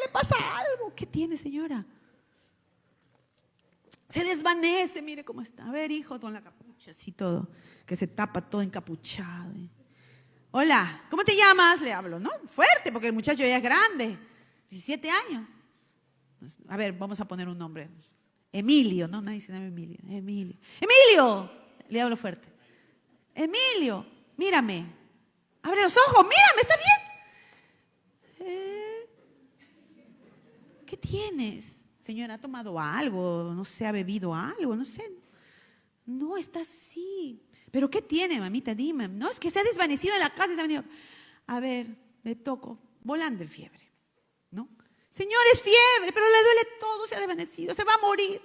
le pasa algo. ¿Qué tiene, señora? Se desvanece, mire cómo está. A ver, hijo, con la capucha, así todo, que se tapa todo encapuchado. Hola, ¿cómo te llamas? Le hablo, ¿no? Fuerte, porque el muchacho ya es grande, 17 años. A ver, vamos a poner un nombre. Emilio, ¿no? Nadie se llama Emilio. Emilio, le hablo fuerte. Emilio, mírame. Abre los ojos, mírame, ¿está bien? ¿Qué tienes? Señora, ¿ha tomado algo? No sé, ¿ha bebido algo? No sé. No, está así. ¿Pero qué tiene, mamita? Dime. No, es que se ha desvanecido en la casa y se ha venido. A ver, le toco. Volando en fiebre, ¿no? Señor, es fiebre, pero le duele todo, se ha desvanecido, se va a morir.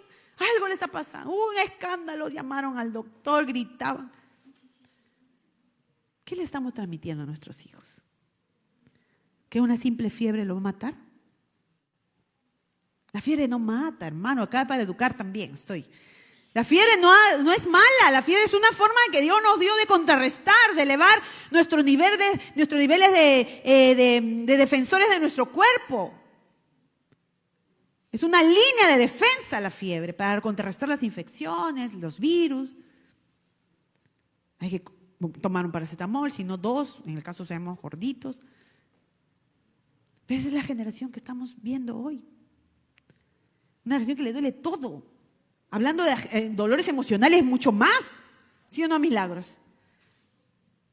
Algo le está pasando. Un escándalo, llamaron al doctor, gritaban. ¿Qué le estamos transmitiendo a nuestros hijos? ¿Que una simple fiebre lo va a matar? La fiebre no mata, hermano. Acá para educar también estoy. La fiebre no es mala. La fiebre es una forma que Dios nos dio de contrarrestar, de elevar nuestros niveles de defensores de nuestro cuerpo. Es una línea de defensa la fiebre para contrarrestar las infecciones, los virus. Hay que tomar un paracetamol, si no 2, en el caso seamos gorditos. Pero esa es la generación que estamos viendo hoy. Una generación que le duele todo. Hablando de dolores emocionales, mucho más. ¿Sí o no, Milagros?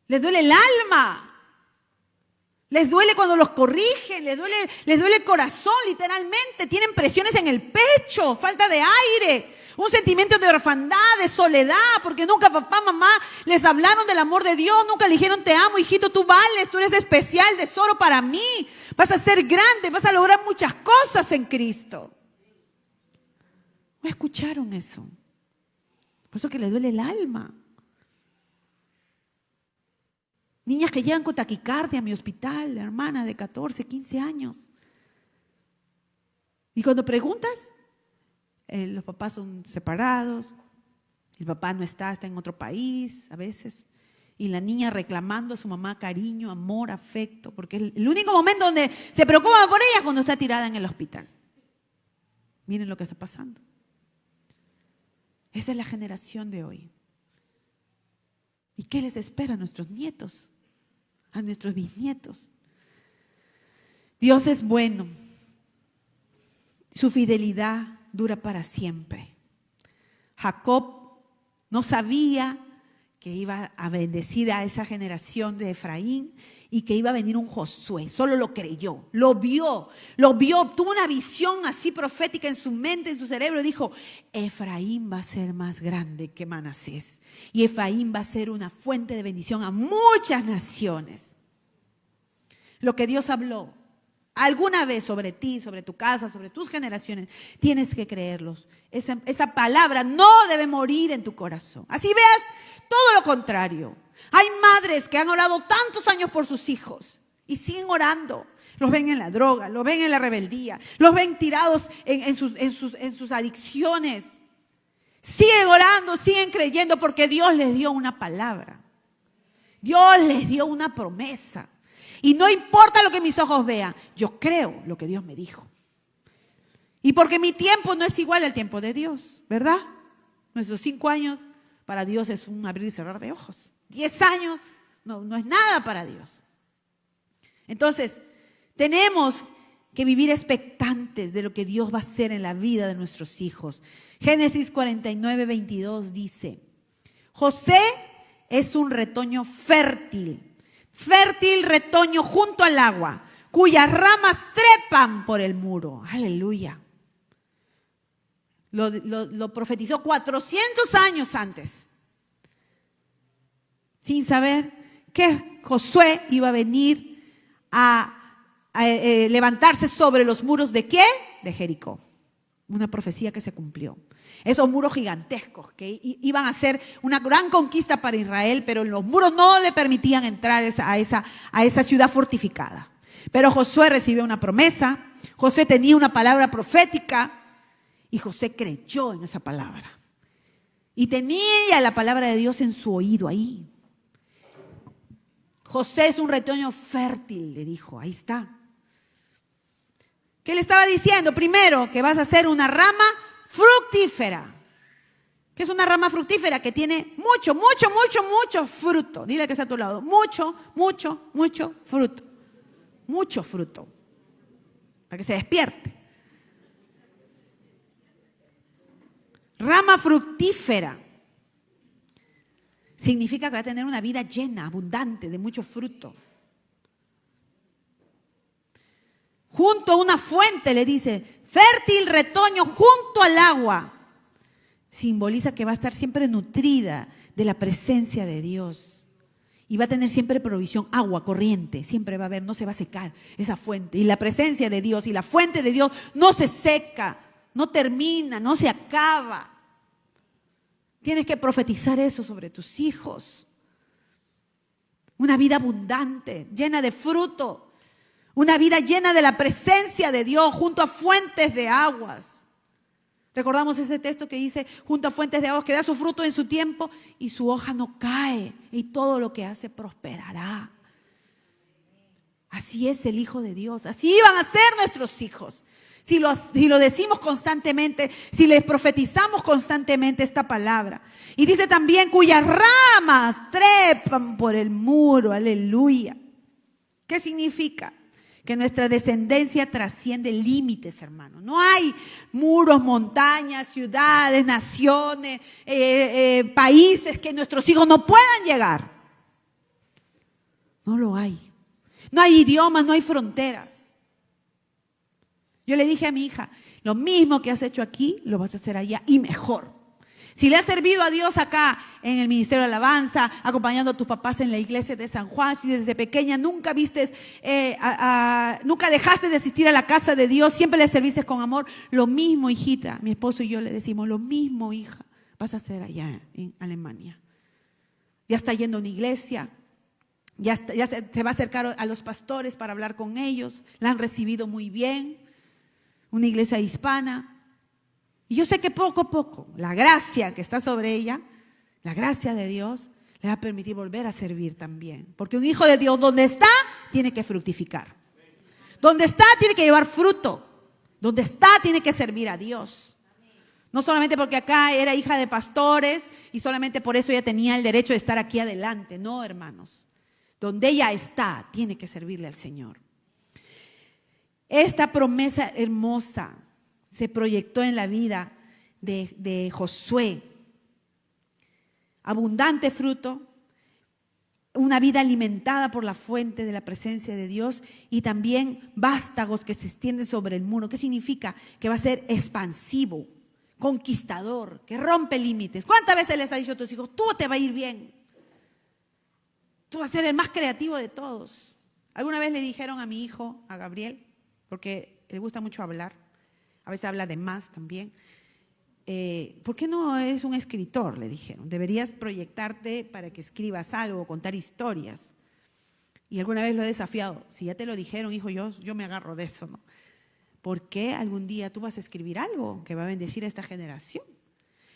Les duele el alma. Les duele cuando los corrigen, les duele el corazón literalmente. Tienen presiones en el pecho, falta de aire, un sentimiento de orfandad, de soledad, porque nunca papá, mamá les hablaron del amor de Dios, nunca le dijeron te amo, hijito, tú vales, tú eres especial, tesoro para mí. Vas a ser grande, vas a lograr muchas cosas en Cristo. No escucharon eso. Por eso que les duele el alma. Niñas que llegan con taquicardia a mi hospital, hermana de 14, 15 años. Y cuando preguntas, los papás son separados, el papá no está en otro país a veces. Y la niña reclamando a su mamá cariño, amor, afecto, porque es el único momento donde se preocupa por ella es cuando está tirada en el hospital. Miren lo que está pasando. Esa es la generación de hoy. ¿Y qué les espera a nuestros nietos? A nuestros bisnietos. Dios es bueno. Su fidelidad dura para siempre. Jacob no sabía que iba a bendecir a esa generación de Efraín y que iba a venir un Josué. Solo lo creyó, lo vio, tuvo una visión así profética en su mente, en su cerebro. Dijo, Efraín va a ser más grande que Manasés y Efraín va a ser una fuente de bendición a muchas naciones. Lo que Dios habló alguna vez sobre ti, sobre tu casa, sobre tus generaciones, tienes que creerlos. Esa palabra no debe morir en tu corazón. Así veas todo lo contrario. Hay madres que han orado tantos años por sus hijos y siguen orando. Los ven en la droga, los ven en la rebeldía, los ven tirados en sus adicciones. Siguen orando, siguen creyendo porque Dios les dio una palabra. Dios les dio una promesa. Y no importa lo que mis ojos vean, yo creo lo que Dios me dijo. Y porque mi tiempo no es igual al tiempo de Dios, ¿verdad? Nuestros 5 años para Dios es un abrir y cerrar de ojos. 10 años no es nada para Dios. Entonces, tenemos que vivir expectantes de lo que Dios va a hacer en la vida de nuestros hijos. Génesis 49, 22 dice, José es un retoño fértil retoño junto al agua, cuyas ramas trepan por el muro. Aleluya. Lo profetizó 400 años antes, sin saber que Josué iba a venir a levantarse sobre los muros ¿de qué? De Jericó. Una profecía que se cumplió. Esos muros gigantescos que iban a ser una gran conquista para Israel, pero los muros no le permitían entrar a esa ciudad fortificada. Pero Josué recibió una promesa, Josué tenía una palabra profética y Josué creyó en esa palabra. Y tenía la palabra de Dios en su oído ahí. José es un retoño fértil, le dijo, ahí está. ¿Qué le estaba diciendo? Primero, que vas a ser una rama fructífera. ¿Qué es una rama fructífera? Que tiene mucho fruto. Dile que está a tu lado. Mucho fruto. Mucho fruto. Para que se despierte. Rama fructífera. Significa que va a tener una vida llena, abundante, de mucho fruto. Junto a una fuente, le dice, fértil retoño junto al agua. Simboliza que va a estar siempre nutrida de la presencia de Dios. Y va a tener siempre provisión, agua corriente, siempre va a haber, no se va a secar esa fuente. Y la presencia de Dios y la fuente de Dios no se seca, no termina, no se acaba. Tienes que profetizar eso sobre tus hijos. Una vida abundante, llena de fruto. Una vida llena de la presencia de Dios junto a fuentes de aguas. Recordamos ese texto que dice, junto a fuentes de aguas, que da su fruto en su tiempo y su hoja no cae y todo lo que hace prosperará. Así es el Hijo de Dios, así van a ser nuestros hijos. Si lo decimos constantemente, si les profetizamos constantemente esta palabra. Y dice también, cuyas ramas trepan por el muro, aleluya. ¿Qué significa? que nuestra descendencia trasciende límites, hermano. No hay muros, montañas, ciudades, naciones, países que nuestros hijos no puedan llegar. No lo hay. No hay idiomas, no hay fronteras. Yo le dije a mi hija, lo mismo que has hecho aquí, lo vas a hacer allá y mejor. Si le has servido a Dios acá en el Ministerio de Alabanza, acompañando a tus papás en la iglesia de San Juan, si desde pequeña nunca nunca dejaste de asistir a la casa de Dios, siempre le serviste con amor, lo mismo, hijita, mi esposo y yo le decimos, lo mismo, hija, vas a hacer allá en Alemania. Ya está yendo a una iglesia, ya se va a acercar a los pastores para hablar con ellos, la han recibido muy bien, una iglesia hispana. Y yo sé que poco a poco, la gracia que está sobre ella, la gracia de Dios, le va a permitir volver a servir también. Porque un hijo de Dios, donde está, tiene que fructificar. Donde está, tiene que llevar fruto. Donde está, tiene que servir a Dios. No solamente porque acá era hija de pastores y solamente por eso ella tenía el derecho de estar aquí adelante. No, hermanos. Donde ella está, tiene que servirle al Señor. Esta promesa hermosa se proyectó en la vida de Josué. Abundante fruto, una vida alimentada por la fuente de la presencia de Dios y también vástagos que se extienden sobre el muro. ¿Qué significa? Que va a ser expansivo, conquistador, que rompe límites. ¿Cuántas veces les ha dicho a tus hijos, tú te va a ir bien? Tú vas a ser el más creativo de todos. Alguna vez le dijeron a mi hijo, a Gabriel, porque le gusta mucho hablar, a veces habla de más también. ¿Por qué no eres un escritor? Le dijeron. Deberías proyectarte para que escribas algo, contar historias. Y alguna vez lo he desafiado. Si ya te lo dijeron, hijo, yo me agarro de eso, ¿no? ¿Por qué algún día tú vas a escribir algo que va a bendecir a esta generación?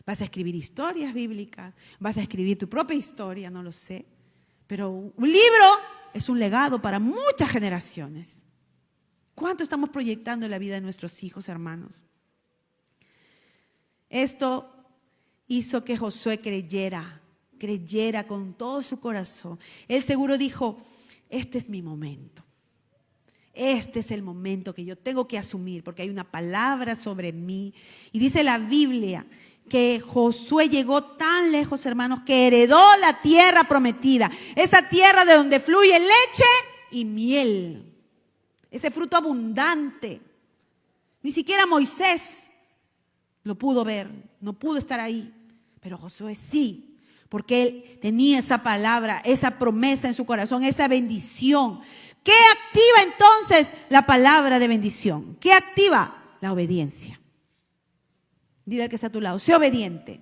Vas a escribir historias bíblicas, vas a escribir tu propia historia, no lo sé. Pero un libro es un legado para muchas generaciones. ¿Cuánto estamos proyectando en la vida de nuestros hijos, hermanos? Esto hizo que Josué creyera con todo su corazón. Él seguro dijo, este es mi momento. Este es el momento que yo tengo que asumir porque hay una palabra sobre mí. Y dice la Biblia que Josué llegó tan lejos, hermanos, que heredó la tierra prometida. Esa tierra de donde fluye leche y miel. Ese fruto abundante. Ni siquiera Moisés lo pudo ver, no pudo estar ahí. Pero Josué sí, porque él tenía esa palabra, esa promesa en su corazón, esa bendición. ¿Qué activa entonces la palabra de bendición? ¿Qué activa? La obediencia. Dile al que está a tu lado, sé obediente.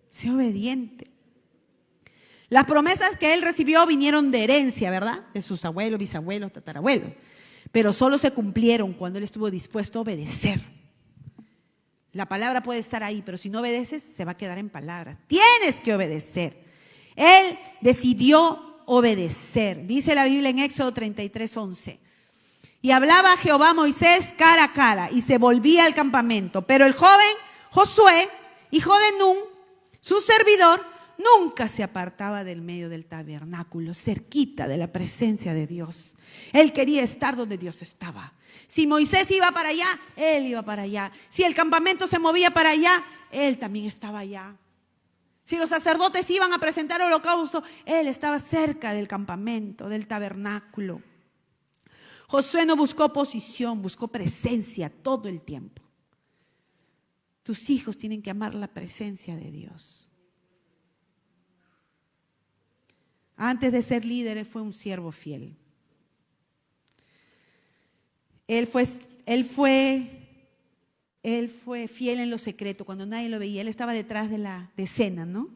Sé obediente. Las promesas que él recibió vinieron de herencia, ¿verdad? De sus abuelos, bisabuelos, tatarabuelos. Pero solo se cumplieron cuando él estuvo dispuesto a obedecer. La palabra puede estar ahí, pero si no obedeces, se va a quedar en palabras. Tienes que obedecer. Él decidió obedecer. Dice la Biblia en Éxodo 33:11. Y hablaba Jehová a Moisés cara a cara y se volvía al campamento. Pero el joven Josué, hijo de Nun, su servidor, nunca se apartaba del medio del tabernáculo, cerquita de la presencia de Dios. Él quería estar donde Dios estaba. Si Moisés iba para allá, él iba para allá. Si el campamento se movía para allá, él también estaba allá. Si los sacerdotes iban a presentar holocausto, él estaba cerca del campamento, del tabernáculo. Josué no buscó posición, buscó presencia todo el tiempo. Tus hijos tienen que amar la presencia de Dios. Antes de ser líder, él fue un siervo fiel. Él fue fiel en lo secreto, cuando nadie lo veía. Él estaba detrás de la escena, ¿no?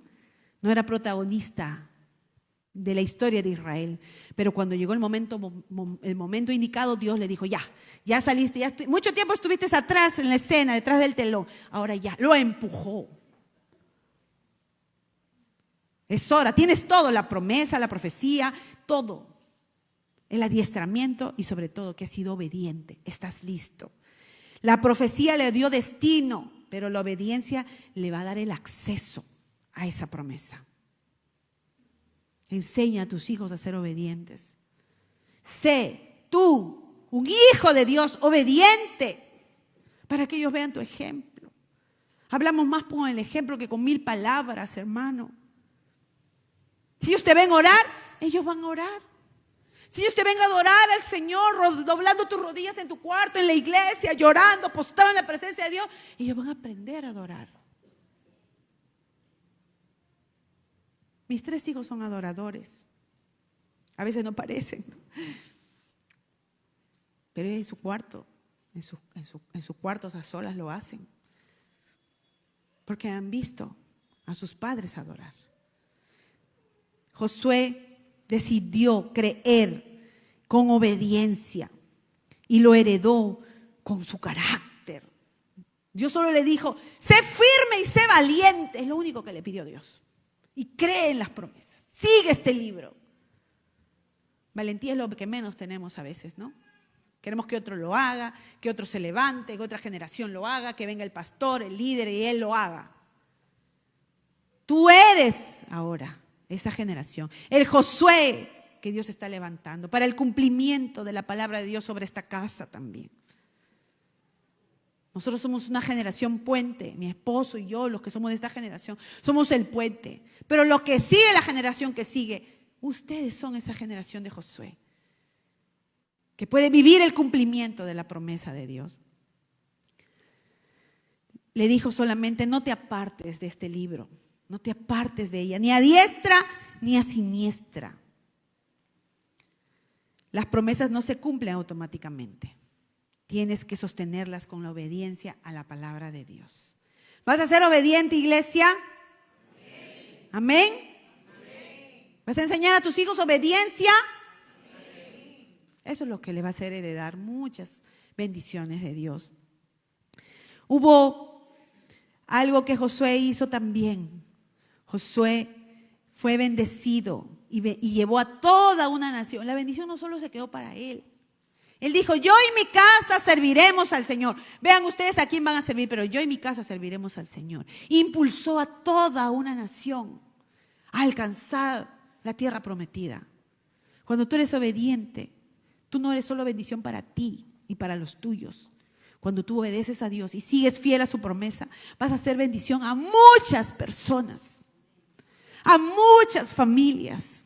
No era protagonista de la historia de Israel. Pero cuando llegó el momento indicado, Dios le dijo, ya saliste, mucho tiempo estuviste atrás en la escena, detrás del telón. Ahora ya, lo empujó. Es hora, tienes todo, la promesa, la profecía, todo. El adiestramiento y sobre todo que has sido obediente, estás listo. La profecía le dio destino, pero la obediencia le va a dar el acceso a esa promesa. Enseña a tus hijos a ser obedientes. Sé tú un hijo de Dios obediente para que ellos vean tu ejemplo. Hablamos más con el ejemplo que con 1000 palabras, hermano. Si ellos te ven orar, ellos van a orar. Si ellos te ven a adorar al Señor, doblando tus rodillas en tu cuarto, en la iglesia, llorando, postrado en la presencia de Dios, ellos van a aprender a adorar. Mis 3 hijos son adoradores. A veces no parecen, ¿no? Pero en su cuarto, en sus cuartos a solas lo hacen. Porque han visto a sus padres adorar. Josué decidió creer con obediencia y lo heredó con su carácter. Dios solo le dijo, sé firme y sé valiente. Es lo único que le pidió Dios. Y cree en las promesas. Sigue este libro. Valentía es lo que menos tenemos a veces, ¿no? Queremos que otro lo haga, que otro se levante, que otra generación lo haga, que venga el pastor, el líder y él lo haga. Tú eres ahora esa generación, el Josué que Dios está levantando para el cumplimiento de la palabra de Dios sobre esta casa también. Nosotros somos una generación puente, mi esposo y yo, los que somos de esta generación, somos el puente. Pero lo que sigue, la generación que sigue, ustedes son esa generación de Josué, que puede vivir el cumplimiento de la promesa de Dios. Le dijo solamente, no te apartes de este libro, no te apartes de ella, ni a diestra ni a siniestra. Las promesas no se cumplen automáticamente. Tienes que sostenerlas con la obediencia a la palabra de Dios. ¿Vas a ser obediente, iglesia? ¿Amén? ¿Amén? ¿Vas a enseñar a tus hijos obediencia? Amén. Eso es lo que le va a hacer heredar muchas bendiciones de Dios. Hubo algo que Josué hizo también. Josué fue bendecido y llevó a toda una nación. La bendición no solo se quedó para él. Él dijo, yo y mi casa serviremos al Señor. Vean ustedes a quién van a servir, pero yo y mi casa serviremos al Señor. Impulsó a toda una nación a alcanzar la tierra prometida. Cuando tú eres obediente, tú no eres solo bendición para ti y para los tuyos. Cuando tú obedeces a Dios y sigues fiel a su promesa, vas a ser bendición a muchas personas, a muchas familias.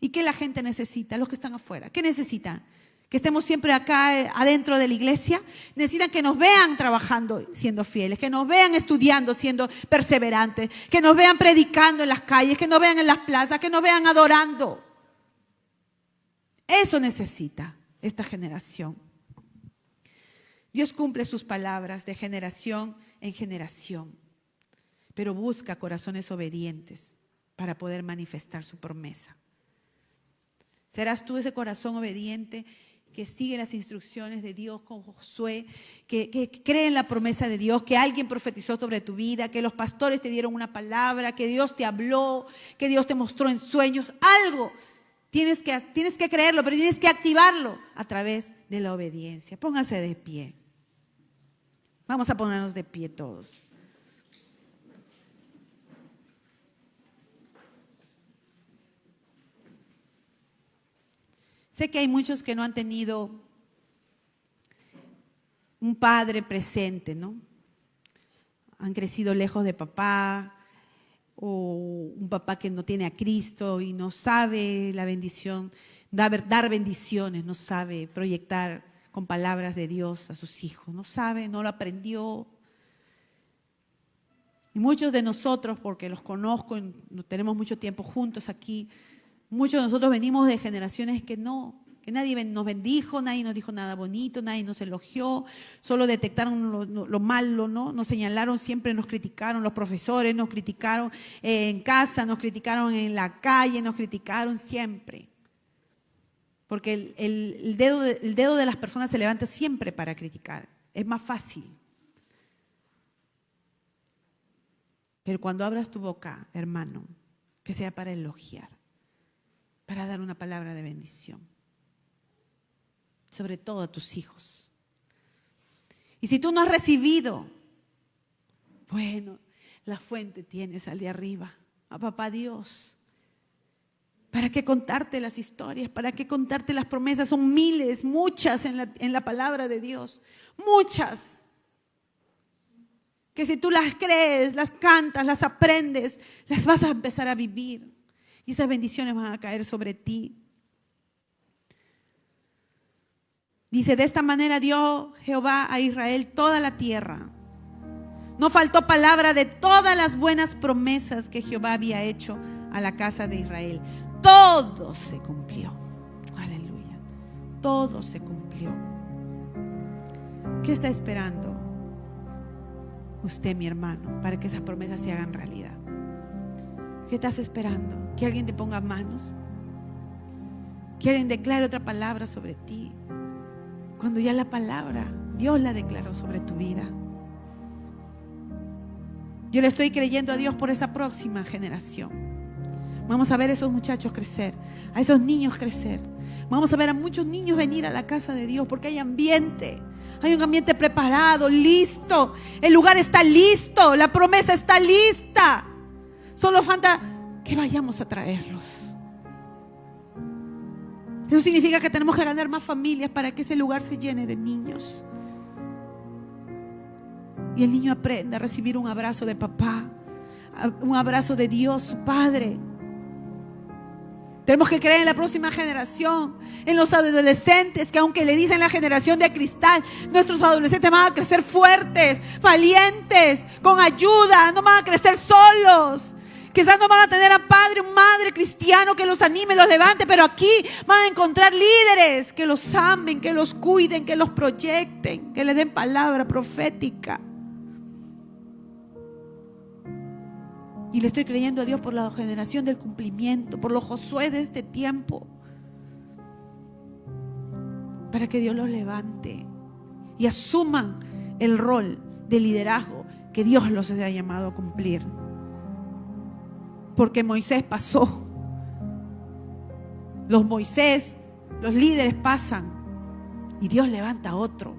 ¿Y qué la gente necesita? Los que están afuera. ¿Qué necesitan? Que estemos siempre acá adentro de la iglesia. Necesitan que nos vean trabajando, siendo fieles, que nos vean estudiando, siendo perseverantes, que nos vean predicando en las calles, que nos vean en las plazas, que nos vean adorando. Eso necesita esta generación. Dios cumple sus palabras de generación en generación, pero busca corazones obedientes para poder manifestar su promesa. ¿Serás tú ese corazón obediente que sigue las instrucciones de Dios con Josué, que cree en la promesa de Dios, que alguien profetizó sobre tu vida, que los pastores te dieron una palabra, que Dios te habló, que Dios te mostró en sueños? Algo tienes que creerlo, pero tienes que activarlo a través de la obediencia. Pónganse de pie. Vamos a ponernos de pie todos. Sé que hay muchos que no han tenido un padre presente, ¿no? Han crecido lejos de papá, o un papá que no tiene a Cristo y no sabe la bendición, dar bendiciones, no sabe proyectar con palabras de Dios a sus hijos, no sabe, no lo aprendió. Y muchos de nosotros, porque los conozco, tenemos mucho tiempo juntos aquí, muchos de nosotros venimos de generaciones que nadie nos bendijo, nadie nos dijo nada bonito, nadie nos elogió, solo detectaron lo malo, ¿no? Nos señalaron, siempre nos criticaron, los profesores nos criticaron en casa, nos criticaron en la calle, nos criticaron siempre. Porque el dedo de las personas se levanta siempre para criticar, es más fácil. Pero cuando abras tu boca, hermano, que sea para elogiar, para dar una palabra de bendición, sobre todo a tus hijos. Y si tú no has recibido, bueno, la fuente tienes al de arriba. a papá Dios. ¿Para qué contarte las historias? ¿Para qué contarte las promesas? Son miles, muchas en la palabra de Dios. Muchas. Que si tú las crees, las cantas, las aprendes, las vas a empezar a vivir. Y esas bendiciones van a caer sobre ti. Dice, de esta manera dio Jehová a Israel toda la tierra. No faltó palabra de todas las buenas promesas que Jehová había hecho a la casa de Israel. Todo se cumplió. Aleluya. Todo se cumplió. ¿Qué está esperando usted, mi hermano, para que esas promesas se hagan realidad? ¿Qué estás esperando? ¿Que alguien te ponga manos? ¿Que alguien declare otra palabra sobre ti? Cuando ya la palabra, Dios la declaró sobre tu vida. Yo le estoy creyendo a Dios por esa próxima generación. Vamos a ver a esos muchachos crecer, a esos niños crecer. Vamos a ver a muchos niños venir a la casa de Dios porque hay ambiente. Hay un ambiente preparado, listo. El lugar está listo, la promesa está lista. Solo falta que vayamos a traerlos. Eso significa que tenemos que ganar más familias para que ese lugar se llene de niños. Y el niño aprenda a recibir un abrazo de papá, un abrazo de Dios, su Padre. Tenemos que creer en la próxima generación, en los adolescentes, que aunque le dicen la generación de cristal, nuestros adolescentes van a crecer fuertes, valientes, con ayuda, no van a crecer solos. Quizás no van a tener a padre, un madre cristiano que los anime, los levante, pero aquí van a encontrar líderes que los amen, que los cuiden, que los proyecten, que les den palabra profética. Y le estoy creyendo a Dios por la generación del cumplimiento, por los Josué de este tiempo, para que Dios los levante y asuman el rol de liderazgo que Dios los haya llamado a cumplir. Porque Moisés pasó. Los Moisés, los líderes pasan y Dios levanta a otro.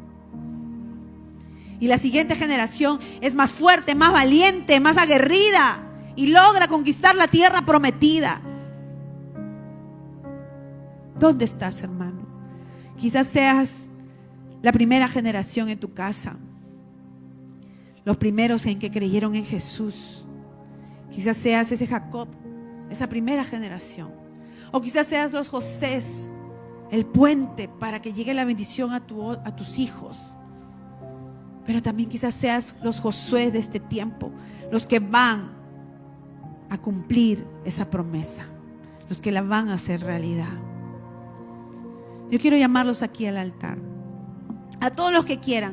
Y la siguiente generación es más fuerte, más valiente, más aguerrida y logra conquistar la tierra prometida. ¿Dónde estás, hermano? Quizás seas la primera generación en tu casa, los primeros en que creyeron en Jesús. Quizás seas ese Jacob, esa primera generación. O quizás seas los Josés, el puente para que llegue la bendición a tus hijos. Pero también quizás seas los Josué de este tiempo, los que van a cumplir esa promesa, los que la van a hacer realidad. Yo quiero llamarlos aquí al altar. A todos los que quieran.